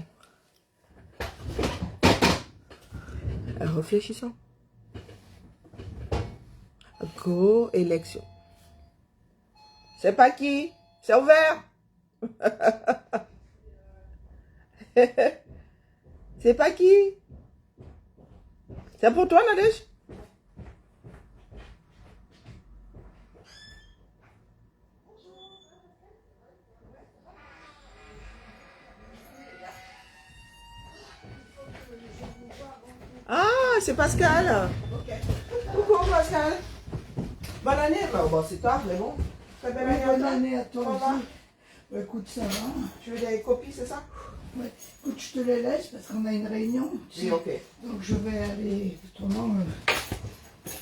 Réfléchissons. Go élection. C'est pas qui? C'est ouvert. C'est pas qui? C'est pour toi, Nadège? Ah, c'est Pascal. Ok. Coucou, Pascal. Bonne année. Bon, c'est tard, mais bon. Bonne année à toi aussi. Écoute, ça va. Tu veux des copies, c'est ça? Ouais. Écoute, je te les laisse parce qu'on a une réunion. Oui, ok. Donc je vais aller. Autrement,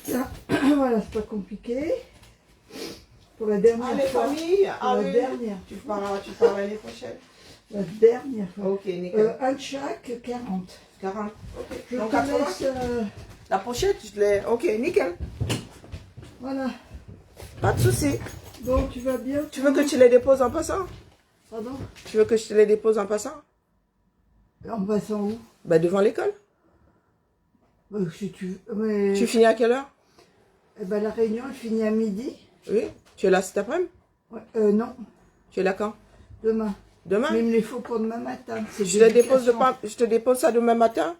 là, voilà, c'est pas compliqué. Pour la dernière les fois. familles, Pour la dernière. tu pars l'année prochaine. La dernière fois. Ok, nickel. Un de chaque, 40. 40. Ok. Je Donc te 80. laisse, La prochaine, je l'ai. Ok, nickel. voilà. Pas de souci. Bon, tu vas bien? Tu veux que tu les déposes en passant? Pardon? Tu veux que je te les dépose en passant? En passant où? Ben devant l'école. Si tu veux. Mais... Tu finis à quelle heure? Eh ben, la réunion, elle finit à midi. Oui. Tu es là cet après-midi? Ouais, non, Tu es là quand? demain. Demain? Mais il me les faut pour demain matin. Je te dépose ça demain matin.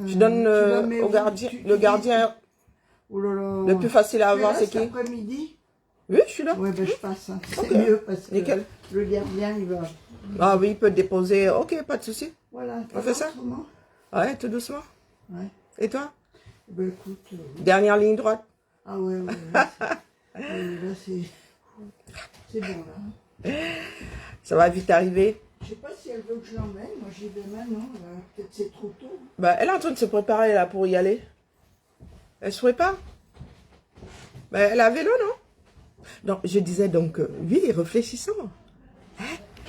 Je donne au gardien. Le gardien, Oh là là. le plus facile à Tu es avoir, là c'est cet qui? après-midi? Oui, je suis là. Ouais, ben je passe. Hein. C'est Ok. mieux parce que Nickel. le gardien, il va. Ah oui, il peut te déposer. Ok, pas de souci. Voilà. On fait ça? Autrement? Ouais, tout doucement. Ouais. Et toi? Ben écoute. Dernière ligne droite. Ah ouais, ouais. Là, c'est bon là. Ça va vite arriver. Je sais pas si elle veut que je l'emmène. Moi, j'y vais maintenant. Peut-être c'est trop tôt. Bah, elle est en train de se préparer là pour y aller. Elle se prépare. Bah, elle a vélo, non? Donc, je disais donc, oui, réfléchissons. Hein?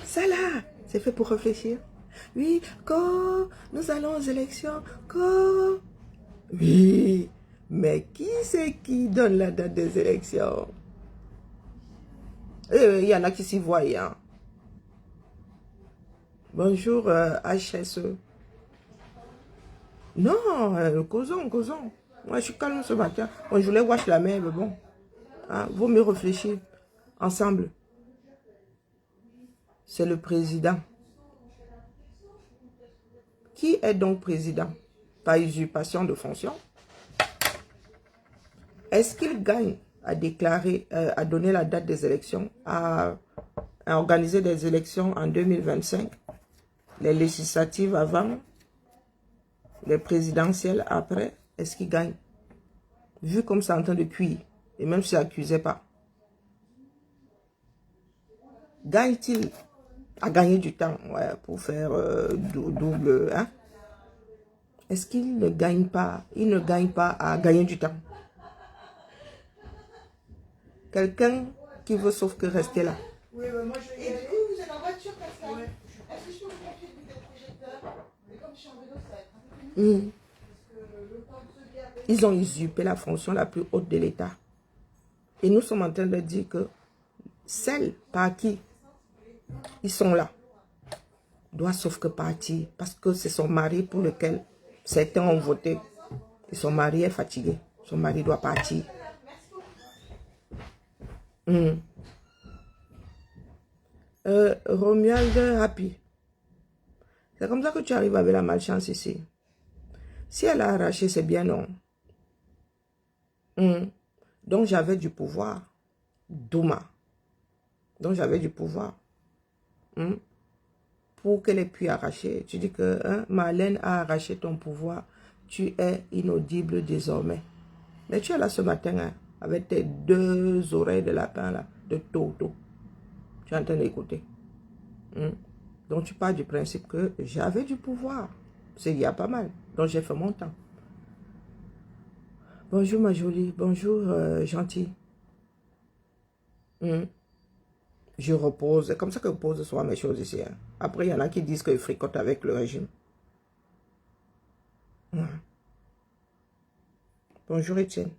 Ça là, c'est fait pour réfléchir. Oui, quand nous allons aux élections, quand... Oui, mais qui c'est qui donne la date des élections? Il y en a qui s'y voient, hein. Bonjour, HSE. Non, causons, causons. Moi, je suis calme ce matin. Bon, je voulais wash la main, mais bon. Hein, vaut mieux réfléchir ensemble. C'est le président. Qui est donc président? Par usurpation de fonction? Est-ce qu'il gagne à déclarer, à donner la date des élections, à organiser des élections en 2025, les législatives avant, les présidentielles après? Est-ce qu'il gagne? Vu comme c'est en train de cuire, et même si ça n'accusait pas, gagne-t-il à gagner du temps, ouais, pour faire double, hein? Est-ce qu'il ne gagne pas, il ne gagne pas à gagner du temps? Quelqu'un qui veut sauf que rester là. Oui, ben moi je vais y aller. Et du coup, vous êtes en voiture, Pascal? Ouais. Est-ce que je peux vous confier le vidéoprojecteur? Mais comme je suis en vélo, ça va être un peu plus... Ils ont usurpé la fonction la plus haute de l'État. Et nous sommes en train de dire que celle par qui ils sont là doit sauf que partir. Parce que c'est son mari pour lequel certains ont voté. Et son mari est fatigué. Son mari doit partir. Romuald Happy. C'est comme ça que tu arrives avec la malchance ici. Si elle a arraché, c'est bien non. Donc j'avais du pouvoir. Douma. Donc j'avais du pouvoir. Pour qu'elle ait pu arracher. Tu dis que Marlène a arraché ton pouvoir. Tu es inaudible désormais. Mais tu es là ce matin, hein, avec tes deux oreilles de lapin là, de toto. Tu es en train d'écouter. Donc tu pars du principe que j'avais du pouvoir. C'est il y a pas mal. Donc j'ai fait mon temps. Bonjour ma jolie. Bonjour gentil. Je repose. C'est comme ça que je pose souvent mes choses ici. Hein. Après, il y en a qui disent que je fricote avec le régime. Bonjour Étienne.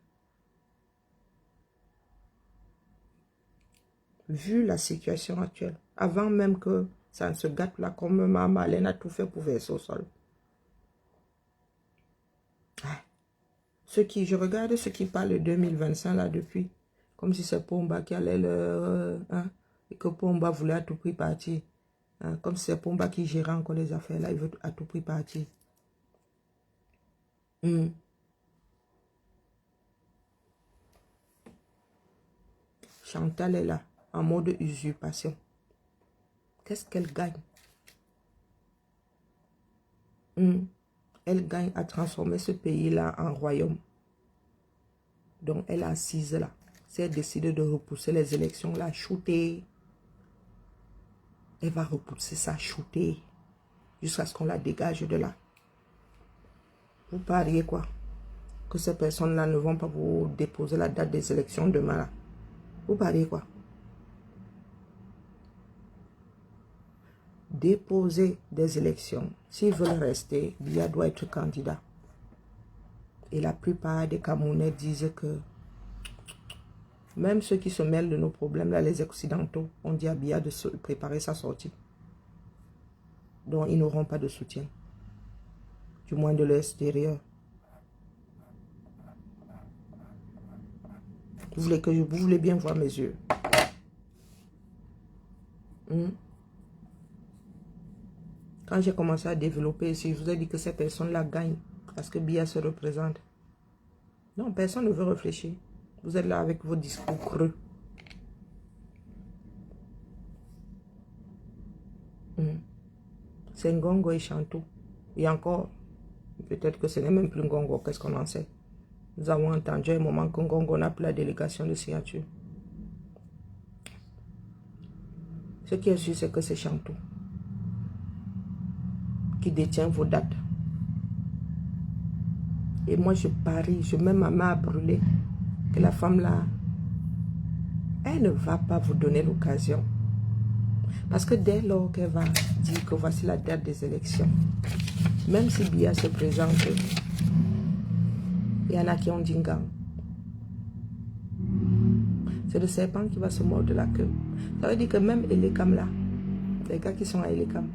Vu la situation actuelle, avant même que ça ne se gâte là, comme ma Marlène a tout fait pour verser au sol. Je regarde ceux qui parlent de 2025 là depuis, comme si c'est Pomba qui allait le... et que Pomba voulait à tout prix partir. Comme si c'est Pomba qui gérait encore les affaires là, il veut à tout prix partir. Chantal est là, en mode usurpation. Qu'est-ce qu'elle gagne? Elle gagne à transformer ce pays-là en royaume. Donc, elle est assise là. Si elle décide de repousser les élections, là, shooter. Elle va repousser ça, shooter, jusqu'à ce qu'on la dégage de là. Vous pariez quoi? Que ces personnes-là ne vont pas vous déposer la date des élections demain là. Vous pariez quoi? Déposer des élections. S'ils veulent rester, Biya doit être candidat. Et la plupart des Camerounais disent que même ceux qui se mêlent de nos problèmes, là, les Occidentaux, ont dit à Biya de se préparer sa sortie. Donc, ils n'auront pas de soutien. Du moins de l'extérieur. Vous voulez bien voir mes yeux. Quand j'ai commencé à développer ici, je vous ai dit que ces personnes-là gagnent parce que Biya se représente. Non, personne ne veut réfléchir. Vous êtes là avec vos discours creux. C'est Ngongo et Chantou. Et encore, peut-être que ce n'est même plus Ngongo, qu'est-ce qu'on en sait? Nous avons entendu un moment que Ngongo n'a plus la délégation de signature. Ce qui est sûr, c'est que c'est Chantou qui détient vos dates. Et moi, je parie, je mets ma main à brûler que la femme là, elle ne va pas vous donner l'occasion. Parce que dès lors qu'elle va dire que voici la date des élections, même si Biya se présente, il y en a qui ont dit gang. C'est le serpent qui va se mordre la queue. Ça veut dire que même Elekam là, les gars qui sont à Elekam,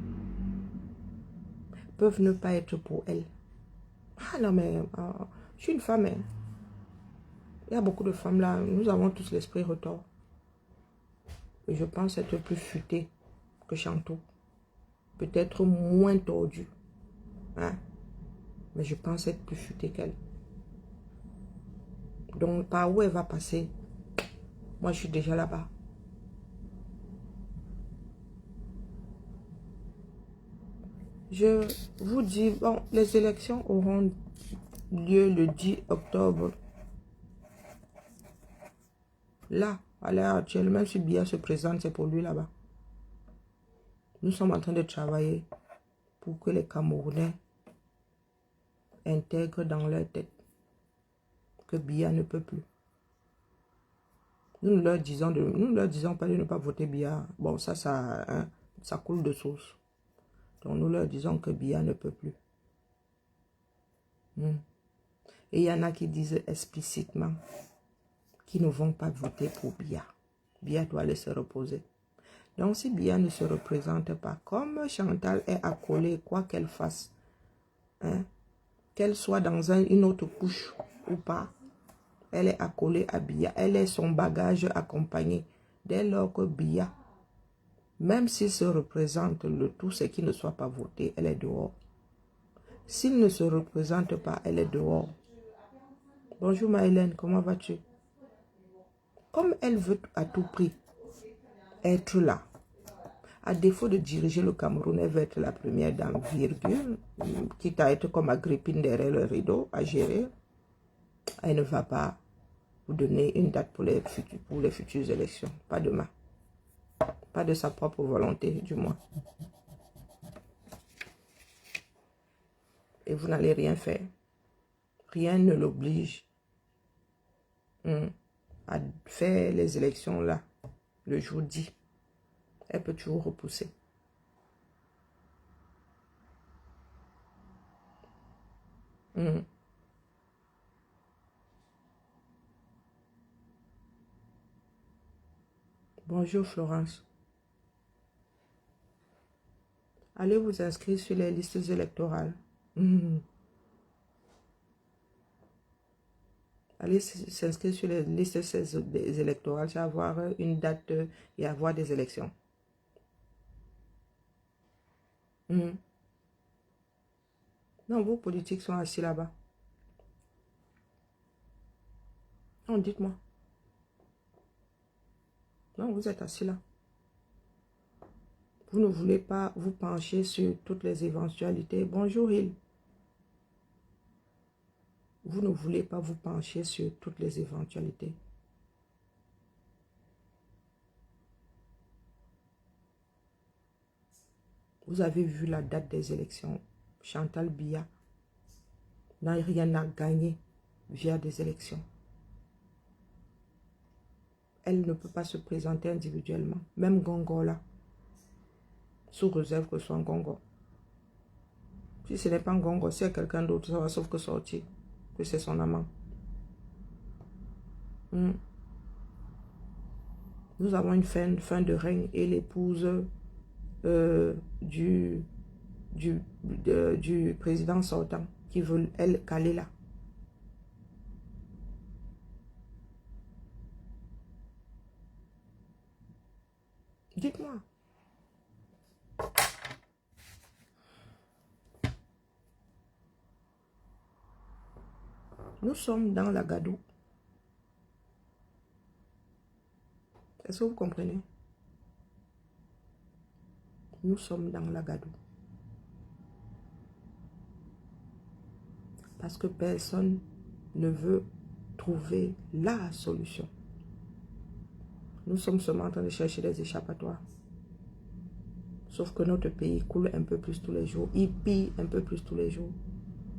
peuvent ne pas être pour elle. Ah non mais, je suis une femme. Hein. Il y a beaucoup de femmes là, nous avons tous l'esprit retors. Et je pense être plus futée que Chantou. Peut-être moins tordue. Hein? Mais je pense être plus futée qu'elle. Donc par où elle va passer? Moi je suis déjà là-bas. Je vous dis, bon, les élections auront lieu le 10 octobre. Là, à l'heure actuelle, même si Biya se présente, c'est pour lui là-bas. Nous sommes en train de travailler pour que les Camerounais intègrent dans leur tête que Biya ne peut plus. Nous ne leur disons pas de ne pas voter Biya. Bon, ça coule de source. Donc nous leur disons que Biya ne peut plus. Et il y en a qui disent explicitement qu'ils ne vont pas voter pour Biya. Biya doit laisser reposer. Donc si Biya ne se représente pas, comme Chantal est accolée, quoi qu'elle fasse, hein, qu'elle soit dans une autre couche ou pas, elle est accolée à Biya, elle est son bagage accompagné. Dès lors que Biya, même s'il se représente, le tout c'est qu'il ne soit pas voté, elle est dehors. S'il ne se représente pas, elle est dehors. Bonjour Maëlène, comment vas-tu? Comme elle veut à tout prix être là, à défaut de diriger le Cameroun, elle veut être la première dame, virgule, quitte à être comme Agrippine derrière le rideau, à gérer, elle ne va pas vous donner une date pour les futures élections. Pas demain. Pas de sa propre volonté, du moins. Et vous n'allez rien faire. Rien ne l'oblige à faire les élections là, le jour dit. Elle peut toujours repousser. Bonjour Florence. Allez vous inscrire sur les listes électorales. Allez s'inscrire sur les listes électorales, c'est avoir une date et avoir des élections. Non, vos politiques sont assis là-bas. Non, dites-moi. Non, vous êtes assis là. Vous ne voulez pas vous pencher sur toutes les éventualités. Bonjour, Hill. Vous ne voulez pas vous pencher sur toutes les éventualités. Vous avez vu la date des élections. Chantal Biya n'a rien à gagner via des élections. Elle ne peut pas se présenter individuellement. Même Gongo là. Sous réserve que ce soit un Gongo. Si ce n'est pas un Gongo, si c'est quelqu'un d'autre, ça va sauf que sortir. Que c'est son amant. Nous avons une fin de règne et l'épouse du président sortant qui veut, elle, caler là. Dites-moi. Nous sommes dans la Gadou. Est-ce que vous comprenez? Nous sommes dans la Gadou. Parce que personne ne veut trouver la solution. Nous sommes seulement en train de chercher des échappatoires. Sauf que notre pays coule un peu plus tous les jours. Il pille un peu plus tous les jours.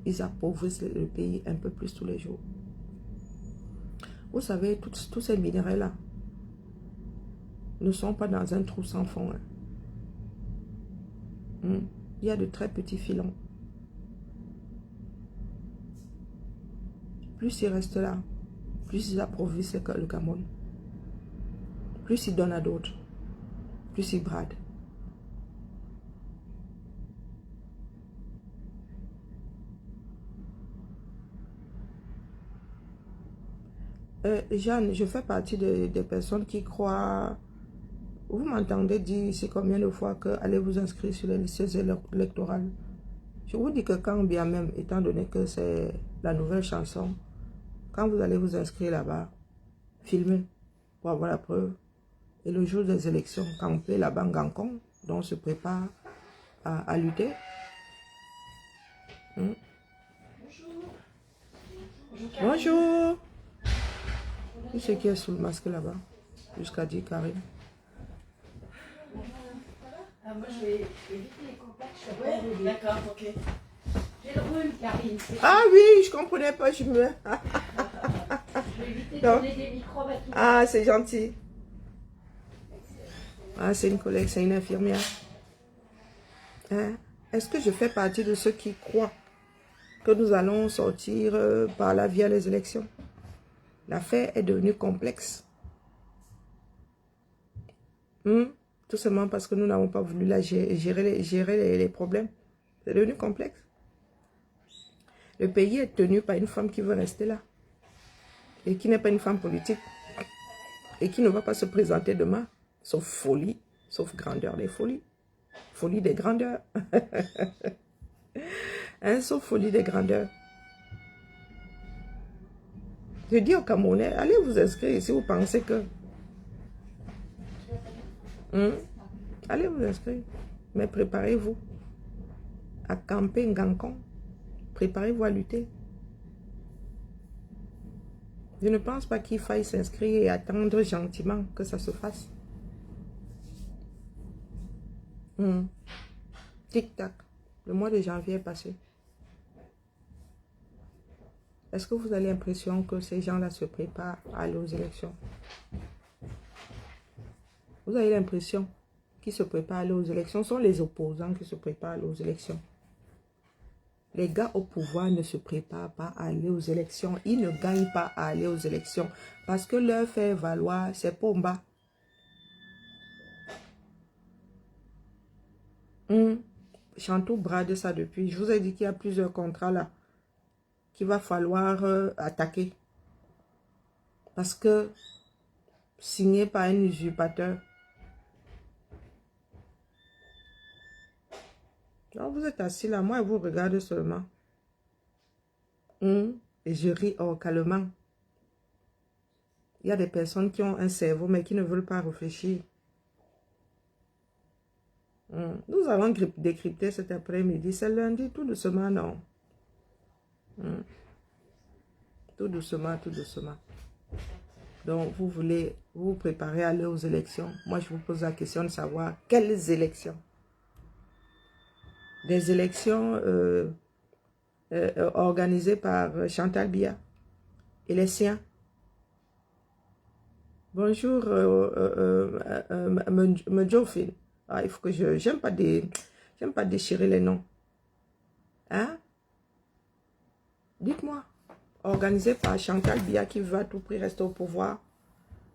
Ils appauvrissent le pays un peu plus tous les jours. Vous savez, tous ces minéraux-là ne sont pas dans un trou sans fond. Il y a de très petits filons. Plus ils restent là, plus ils appauvrissent le Cameroun. Plus ils donnent à d'autres, plus ils bradent. Jeanne, je fais partie des personnes qui croient... Vous m'entendez dire c'est combien de fois que allez vous inscrire sur les listes électorales. Je vous dis que quand bien même, étant donné que c'est la nouvelle chanson, quand vous allez vous inscrire là-bas, filmez pour avoir la preuve. Et le jour des élections, camper là-bas en Gancon, dont on se prépare à lutter. Bonjour. Qui c'est qui est sous le masque là-bas? Jusqu'à dire Karim. Moi, je vais éviter les contacts. Oui, d'accord, ok. J'ai le rhume, Karine. Ah oui, je comprenais pas, je me... Je vais éviter de donner des microbes à tout. Ah, c'est gentil. Ah, c'est une collègue, c'est une infirmière. Hein? Est-ce que je fais partie de ceux qui croient que nous allons sortir par là via les élections? L'affaire est devenue complexe. Tout simplement parce que nous n'avons pas voulu la gérer les problèmes. C'est devenu complexe. Le pays est tenu par une femme qui veut rester là. Et qui n'est pas une femme politique. Et qui ne va pas se présenter demain. Sauf folie. Sauf grandeur des folies. Folie des grandeurs. Hein, sauf folie des grandeurs. Je dis aux Camerounais, allez vous inscrire si vous pensez que... Allez vous inscrire. Mais préparez-vous à camper Ngankon. Préparez-vous à lutter. Je ne pense pas qu'il faille s'inscrire et attendre gentiment que ça se fasse. Tic-tac. Le mois de janvier est passé. Est-ce que vous avez l'impression que ces gens-là se préparent à aller aux élections? Vous avez l'impression qu'ils se préparent à aller aux élections? Ce sont les opposants qui se préparent à aller aux élections. Les gars au pouvoir ne se préparent pas à aller aux élections. Ils ne gagnent pas à aller aux élections. Parce que leur faire valoir, c'est Pomba. Chantou brade ça depuis. Je vous ai dit qu'il y a plusieurs contrats là qu'il va falloir attaquer. Parce que signé par un usurpateur. Alors vous êtes assis là, moi je vous regarde seulement. Et je ris calmement. Il y a des personnes qui ont un cerveau mais qui ne veulent pas réfléchir. Nous allons décrypter cet après-midi. C'est lundi, tout doucement, non. Tout doucement, tout doucement. Donc, vous voulez vous préparer à aller aux élections. Moi, je vous pose la question de savoir quelles élections. des élections organisées par Chantal Biya et les siens. Bonjour, Mjofin. Ah, il faut que j'aime pas déchirer les noms. Hein? Dites-moi. Organisé par Chantal Biya qui veut à tout prix rester au pouvoir.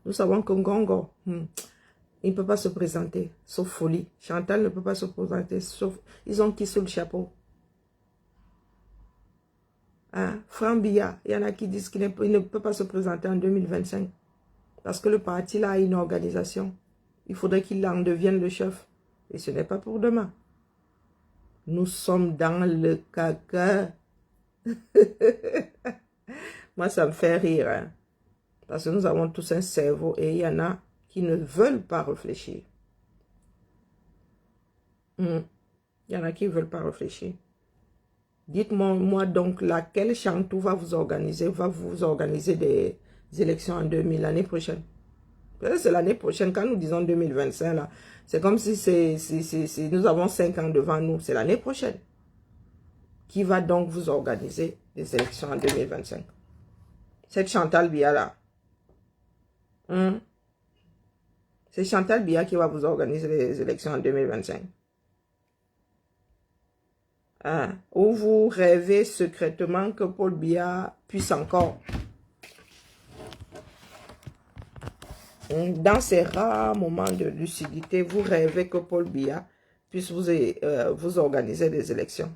Nous savons que Ngongo, il ne peut pas se présenter, sauf folie. Chantal ne peut pas se présenter, sauf... Ils ont qui sous le chapeau? Hein? Franck Biya, il y en a qui disent qu'il ne peut pas se présenter en 2025. Parce que le parti là a une organisation. Il faudrait qu'il en devienne le chef. Et ce n'est pas pour demain. Nous sommes dans le caca. Moi, ça me fait rire. Hein? Parce que nous avons tous un cerveau et il y en a qui ne veulent pas réfléchir. Il y en a qui ne veulent pas réfléchir. Dites-moi donc laquelle Chantou va vous organiser des élections en 2000, l'année prochaine. C'est l'année prochaine, quand nous disons 2025, là, c'est comme si nous avons 5 ans devant nous, c'est l'année prochaine. Qui va donc vous organiser des élections en 2025? Cette Chantal Biya là. C'est Chantal Biya qui va vous organiser les élections en 2025. Ou vous rêvez secrètement que Paul Biya puisse encore. Dans ces rares moments de lucidité, vous rêvez que Paul Biya puisse vous organiser des élections.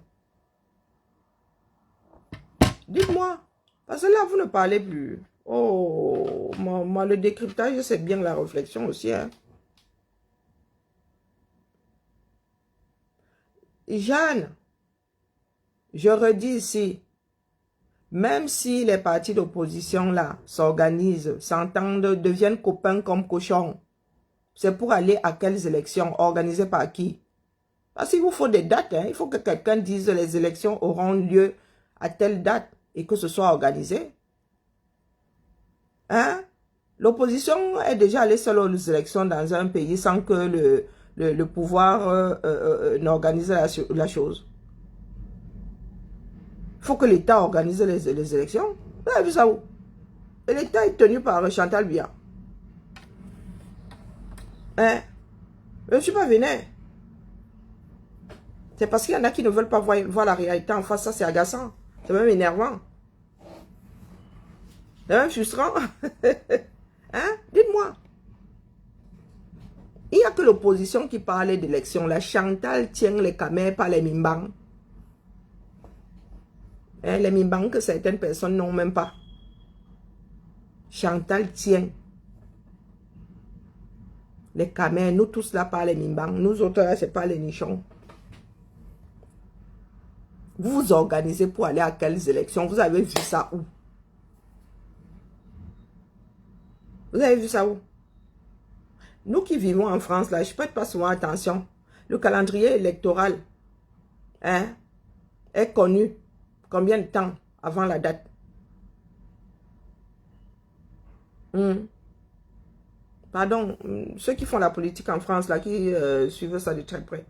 Dites-moi, parce que là, vous ne parlez plus. Oh, moi, le décryptage, c'est bien la réflexion aussi. Hein. Jeanne, je redis ici, même si les partis d'opposition là s'organisent, s'entendent, deviennent copains comme cochons, c'est pour aller à quelles élections? Organisées par qui? Parce qu'il vous faut des dates. Hein. Il faut que quelqu'un dise les élections auront lieu à telle date et que ce soit organisé. Hein? L'opposition est déjà allée seule aux élections dans un pays sans que le pouvoir n'organise la chose. Il faut que l'État organise les élections. Vous avez vu ça où? Et l'État est tenu par Chantal Biya. Hein? Je ne suis pas vénère. C'est parce qu'il y en a qui ne veulent pas voir la réalité en face. Ça, c'est agaçant. C'est même énervant. C'est même frustrant. Hein? Dites-moi. Il n'y a que l'opposition qui parlait d'élection. La Chantal tient les camères par les mimbang. Hein, les mimbang que certaines personnes n'ont même pas. Chantal tient les camères. Nous tous là par les mimbang. Nous autres là, c'est pas les nichons. Vous vous organisez pour aller à quelles élections? Vous avez vu ça où? Vous avez vu ça où? Nous qui vivons en France, là, je prête pas souvent attention. Le calendrier électoral hein, est connu combien de temps avant la date? Pardon, ceux qui font la politique en France, là, qui suivent ça de très près.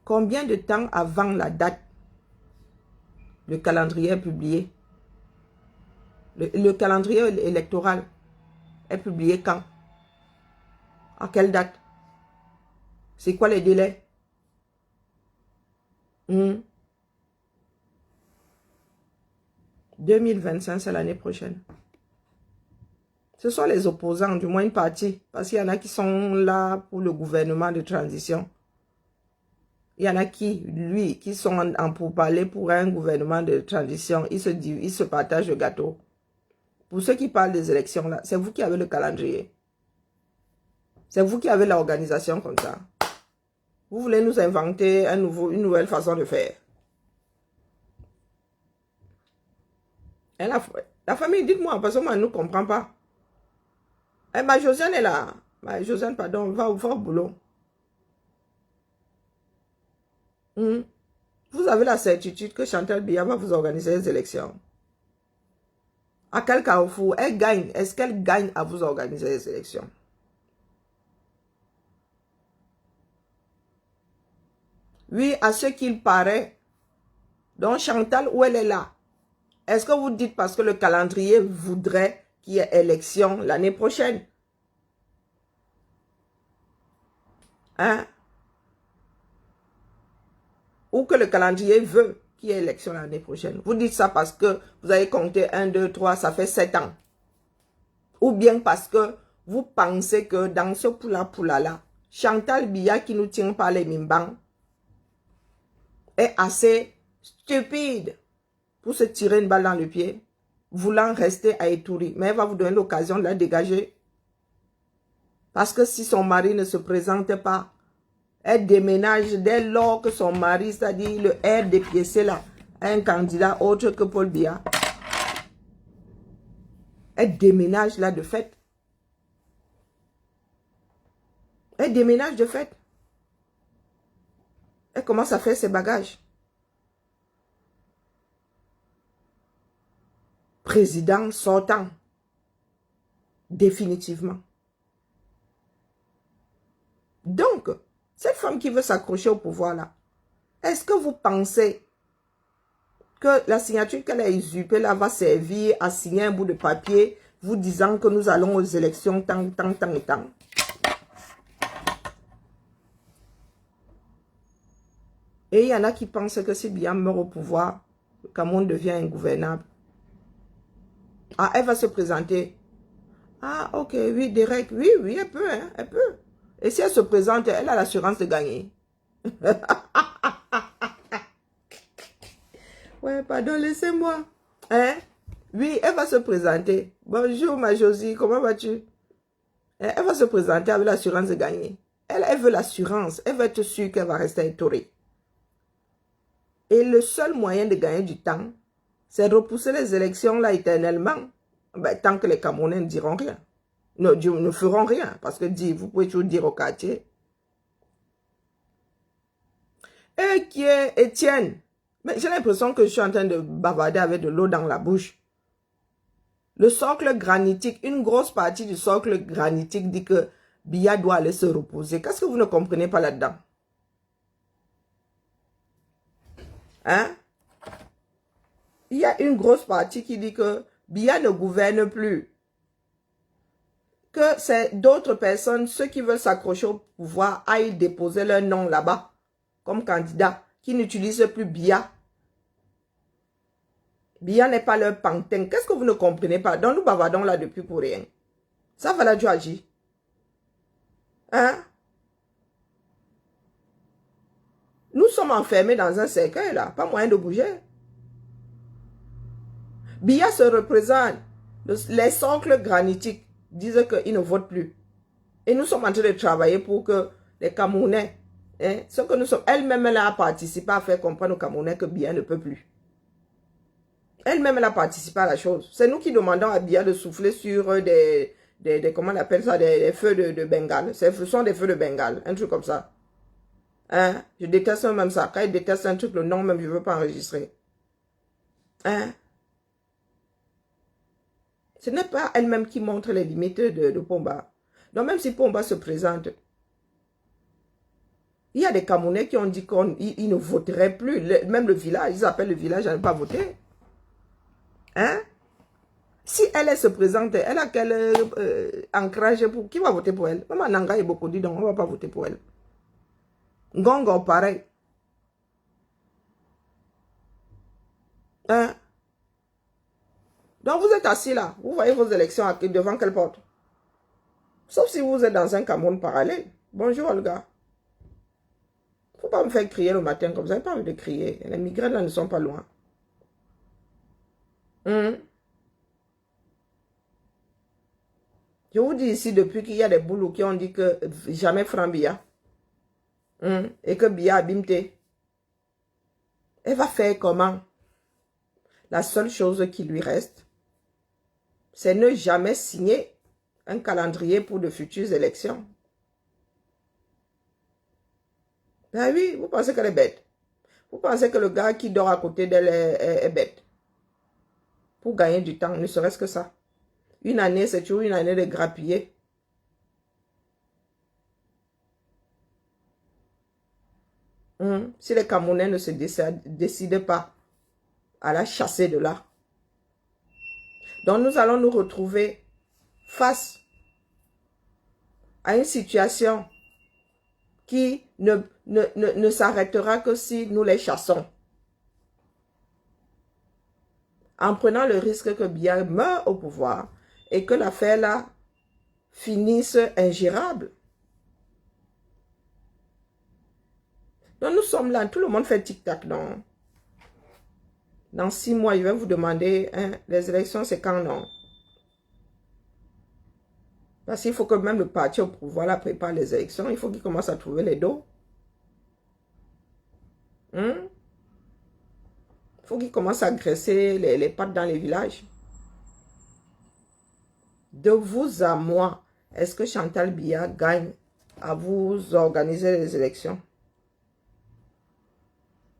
Combien de temps avant la date le calendrier est publié? Le calendrier électoral est publié quand? À quelle date? C'est quoi les délais? 2025, c'est l'année prochaine. Ce sont les opposants, du moins une partie. Parce qu'il y en a qui sont là pour le gouvernement de transition. Il y en a qui sont en pourparlers pour un gouvernement de transition. Ils se partagent le gâteau. Pour ceux qui parlent des élections, là, c'est vous qui avez le calendrier. C'est vous qui avez l'organisation comme ça. Vous voulez nous inventer une nouvelle façon de faire. Et la famille, dites-moi, parce que moi, je ne comprends pas. Et ma Josiane est là. Ma Josiane, pardon, va au boulot. Vous avez la certitude que Chantal Biya va vous organiser les élections. À quel carrefour elle gagne? Est-ce qu'elle gagne à vous organiser les élections? Oui, à ce qu'il paraît. Donc Chantal, où elle est là? Est-ce que vous dites parce que le calendrier voudrait qu'il y ait élection l'année prochaine? Hein? Ou que le calendrier veut qu'il y ait élection l'année prochaine. Vous dites ça parce que vous avez compté 1, 2, 3, ça fait 7 ans. Ou bien parce que vous pensez que dans ce poula-poula-là, Chantal Biya qui nous tient par les mimbans est assez stupide pour se tirer une balle dans le pied, voulant rester à Ituri. Mais elle va vous donner l'occasion de la dégager. Parce que si son mari ne se présente pas, elle déménage dès lors que son mari, c'est-à-dire le air dépiécé là, un candidat autre que Paul Biya. Elle déménage là de fait. Elle déménage de fait. Elle commence à faire ses bagages. Président sortant. Définitivement. Donc, cette femme qui veut s'accrocher au pouvoir là, est-ce que vous pensez que la signature qu'elle a usurpée là va servir à signer un bout de papier vous disant que nous allons aux élections tant et tant? Et il y en a qui pensent que si Biya meurt au pouvoir, le Cameroun devient ingouvernable. Ah, elle va se présenter. Ah, ok, oui, direct. Oui, oui, elle peut, hein, elle peut. Et si elle se présente, elle a l'assurance de gagner. Ouais, pardon, laissez-moi. Hein? Oui, elle va se présenter. Bonjour, ma Josie, comment vas-tu? Elle va se présenter avec l'assurance de gagner. Elle veut l'assurance. Elle veut être sûre qu'elle va rester étourée. Et le seul moyen de gagner du temps, c'est de repousser les élections là éternellement. Ben, tant que les Camerounais ne diront rien. Ne feront rien. Parce que vous pouvez toujours dire au quartier. Et qui est Étienne? Mais j'ai l'impression que je suis en train de bavarder avec de l'eau dans la bouche. Le socle granitique, une grosse partie du socle granitique dit que Biya doit aller se reposer. Qu'est-ce que vous ne comprenez pas là-dedans? Hein? Il y a une grosse partie qui dit que Biya ne gouverne plus. Que c'est d'autres personnes, ceux qui veulent s'accrocher au pouvoir, aillent déposer leur nom là-bas comme candidat, qui n'utilisent plus Biya. Biya n'est pas leur pantin. Qu'est-ce que vous ne comprenez pas? Donc nous bavardons là depuis pour rien. Ça va la Dieu agir. Hein? Nous sommes enfermés dans un cercueil là, pas moyen de bouger. Biya se représente. Les socles granitiques disent qu'ils ne votent plus. Et nous sommes en train de travailler pour que les Camerounais, hein, ce que nous sommes, elle-même elle a participé à faire comprendre aux Camerounais que Biya ne peut plus. Elle-même elle a participé à la chose. C'est nous qui demandons à Biya de souffler sur des comment on appelle ça, des feux de Bengale. Ce sont des feux de Bengale, un truc comme ça. Hein? Je déteste même ça. Quand je déteste un truc, le nom même, je ne veux pas enregistrer. Hein? Ce n'est pas elle-même qui montre les limites de Pomba. Donc même si Pomba se présente, il y a des Camerounais qui ont dit qu'ils ne voteraient plus. Même le village, ils appellent le village à ne pas voter. Hein? Si elle se présente, elle a quel ancrage pour... Qui va voter pour elle? Même en Nanga et beaucoup dit donc on ne va pas voter pour elle. Ngongo, pareil. Hein? Donc vous êtes assis là, vous voyez vos élections devant quelle porte? Sauf si vous êtes dans un Cameroun parallèle. Bonjour Olga. Faut pas me faire crier le matin comme ça, j'ai pas envie de crier. Les migraines là ne sont pas loin. Je vous dis ici depuis qu'il y a des boulots qui ont dit que jamais franc Biya. Et que Biya a bimté. Elle va faire comment? La seule chose qui lui reste, c'est ne jamais signer un calendrier pour de futures élections. Ben oui, vous pensez qu'elle est bête. Vous pensez que le gars qui dort à côté d'elle est bête. Pour gagner du temps, ne serait-ce que ça. Une année, c'est toujours une année de grappiller. Si les Camerounais ne se décident pas à la chasser de là. Donc nous allons nous retrouver face à une situation qui ne s'arrêtera que si nous les chassons. En prenant le risque que Biya meure au pouvoir et que l'affaire là finisse ingérable. Donc nous sommes là, tout le monde fait tic-tac, non? Dans 6 mois, je vais vous demander, hein, les élections, c'est quand, non? Parce qu'il faut que même le parti au pouvoir là, prépare les élections, il faut qu'il commence à trouver les dos. Il faut qu'il commence à graisser les pattes dans les villages. De vous à moi, est-ce que Chantal Biya gagne à vous organiser les élections?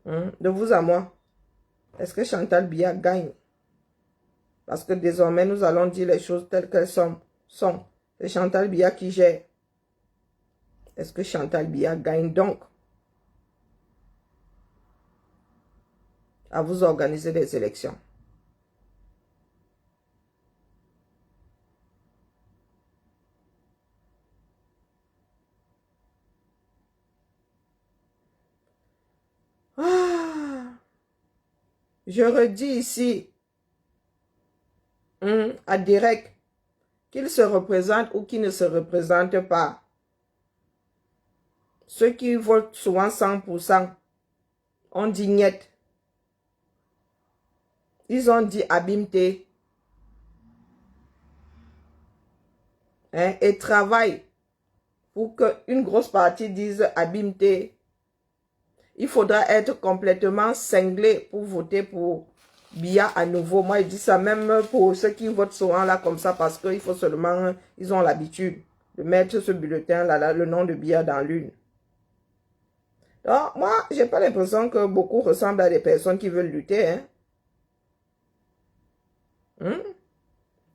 De vous à moi, est-ce que Chantal Biya gagne? Parce que désormais, nous allons dire les choses telles qu'elles sont. C'est Chantal Biya qui gère. Est-ce que Chantal Biya gagne donc à vous organiser les élections? Je redis ici à Derek qu'il se représente ou qu'il ne se représente pas. Ceux qui votent souvent 100% ont dit niet. Ils ont dit abimté. Et travaillent pour qu'une grosse partie dise abimté. Il faudra être complètement cinglé pour voter pour Biya à nouveau. Moi, je dis ça même pour ceux qui votent souvent là comme ça parce qu'il faut seulement, ils ont l'habitude de mettre ce bulletin là, le nom de Biya dans l'une. Donc, moi, j'ai pas l'impression que beaucoup ressemblent à des personnes qui veulent lutter.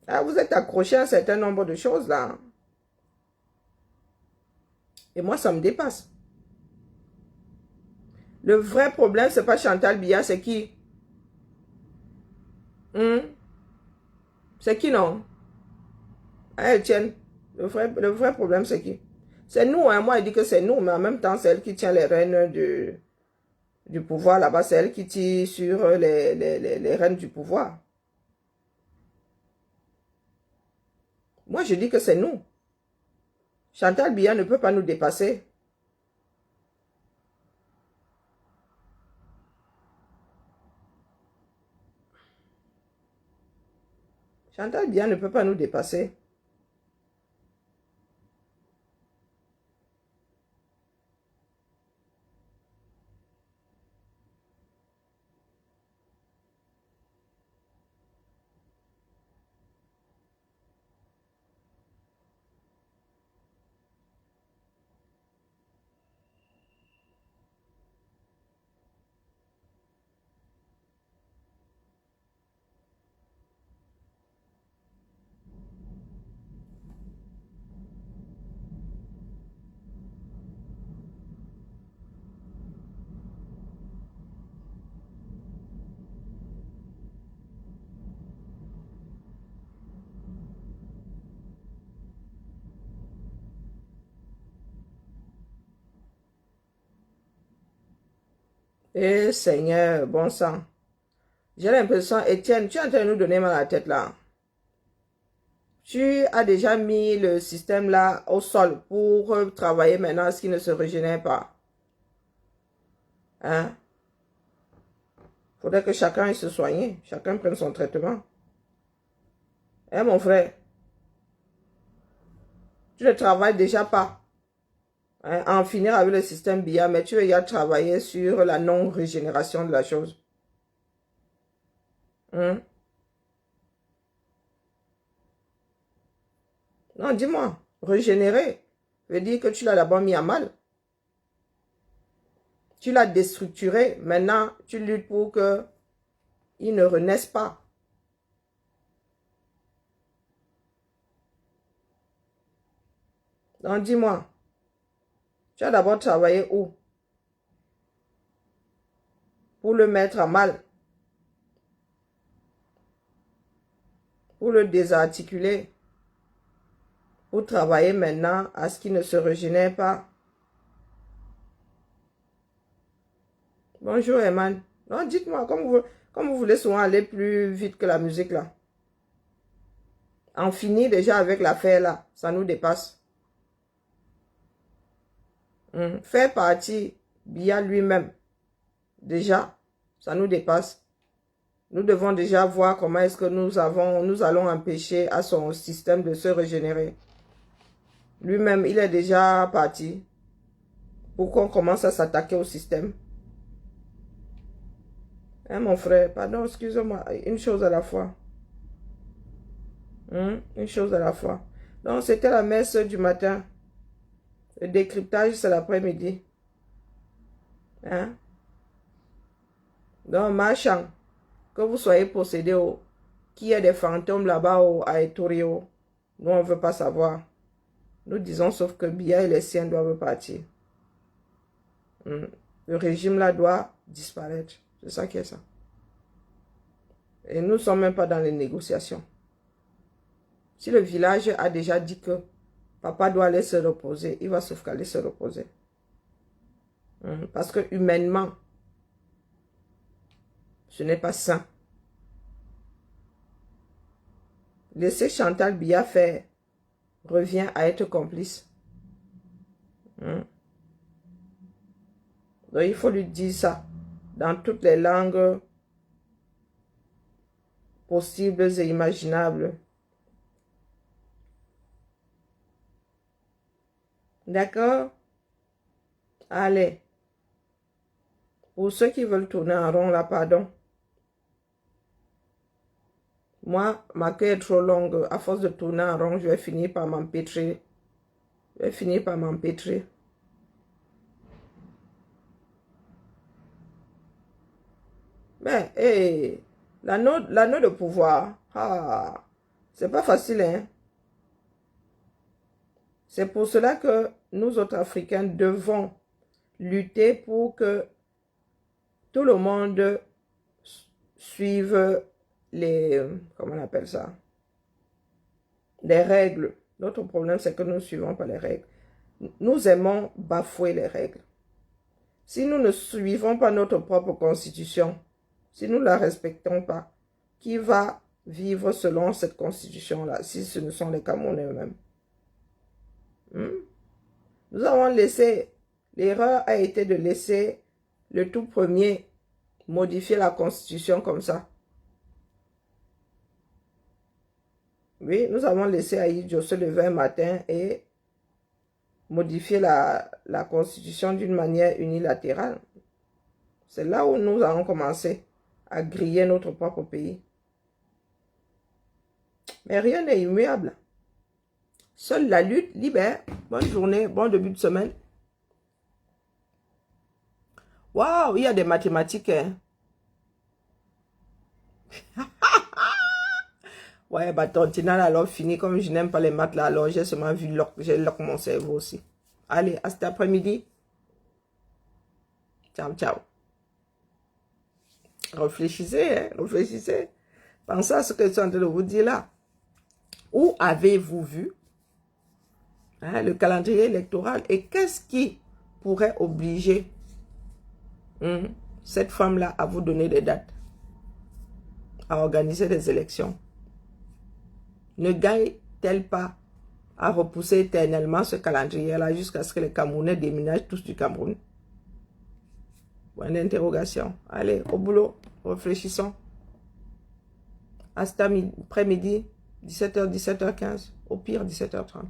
Ah, vous êtes accrochés à un certain nombre de choses là. Et moi, ça me dépasse. Le vrai problème, c'est pas Chantal Biya, c'est qui? C'est qui, non? Ah, Etienne, le vrai problème, c'est qui? C'est nous, hein. Moi, je dis que c'est nous, mais en même temps, c'est elle qui tient les rênes du pouvoir là-bas. C'est elle qui tire sur les rênes du pouvoir. Moi, je dis que c'est nous. Chantal Biya ne peut pas nous dépasser. Chantal Biya ne peut pas nous dépasser. Eh Seigneur, bon sang. J'ai l'impression, Étienne, tu es en train de nous donner mal à la tête là. Tu as déjà mis le système là au sol pour travailler maintenant ce qui ne se régénère pas. Hein? Faudrait que chacun aille se soigner. Chacun prenne son traitement. Hein, mon frère? Tu ne travailles déjà pas. Hein, à en finir avec le système Biya, mais tu veux y aller travailler sur la non-régénération de la chose. Non, dis-moi, régénérer veut dire que tu l'as d'abord mis à mal. Tu l'as déstructuré. Maintenant, tu luttes pour qu'il ne renaisse pas. Donc, dis-moi, tu as d'abord travaillé où? pour le mettre à mal, pour le désarticuler, pour travailler maintenant à ce qu'il ne se régénère pas. Bonjour Eman. Non, dites-moi, comme vous voulez souvent aller plus vite que la musique là. En finir déjà avec l'affaire là, ça nous dépasse. Faire partie Biya lui-même, déjà, ça nous dépasse. Nous devons déjà voir comment est-ce que nous allons empêcher à son système de se régénérer. Lui-même, il est déjà parti. Pourquoi on commence à s'attaquer au système? Hein, mon frère, pardon, excusez-moi, une chose à la fois. Une chose à la fois. Donc, c'était la messe du matin. Le décryptage, c'est l'après-midi. Hein? Donc, marchand, que vous soyez possédé, qu'il y ait des fantômes là-bas à Etorio, nous, on ne veut pas savoir. Nous disons sauf que Biya et les siens doivent partir. Le régime là doit disparaître. C'est ça qui est ça. Et nous ne sommes même pas dans les négociations. Si le village a déjà dit que papa doit aller se reposer, il va sauf qu'aller se reposer. Parce que humainement, ce n'est pas sain. Laisser Chantal Biya faire revient à être complice. Donc il faut lui dire ça dans toutes les langues possibles et imaginables. D'accord? Allez. Pour ceux qui veulent tourner en rond là, pardon. Moi, ma queue est trop longue. À force de tourner en rond, je vais finir par m'empêtrer. Je vais finir par m'empêtrer. Mais, hey, l'anneau de pouvoir, c'est pas facile, hein. C'est pour cela que nous autres Africains devons lutter pour que tout le monde suive les, comment on appelle ça, les règles. Notre problème, c'est que nous ne suivons pas les règles. Nous aimons bafouer les règles. Si nous ne suivons pas notre propre constitution, si nous ne la respectons pas, qui va vivre selon cette constitution-là, si ce ne sont les Camerounais eux-mêmes? Nous avons laissé, l'erreur a été de laisser le tout premier modifier la constitution comme ça. Oui, nous avons laissé Aïdjo se lever un matin et modifier la constitution d'une manière unilatérale. C'est là où nous avons commencé à griller notre propre pays. Mais rien n'est immuable. Seule la lutte libère. Bonne journée, bon début de semaine. Waouh, il y a des mathématiques. Hein? Ouais, bah Tontina là, alors fini. Comme je n'aime pas les maths là, alors j'ai seulement vu j'ai lock mon cerveau aussi. Allez, à cet après-midi. Ciao, ciao. Réfléchissez, hein, réfléchissez. Pensez à ce que je suis en train de vous dire là. Où avez-vous vu le calendrier électoral et qu'est-ce qui pourrait obliger cette femme-là à vous donner des dates, à organiser des élections? Ne gagne-t-elle pas à repousser éternellement ce calendrier-là jusqu'à ce que les Camerounais déménagent tous du Cameroun? Point d'interrogation. Allez, au boulot, réfléchissons. À cet après-midi, 17h, 17h15, au pire 17h30.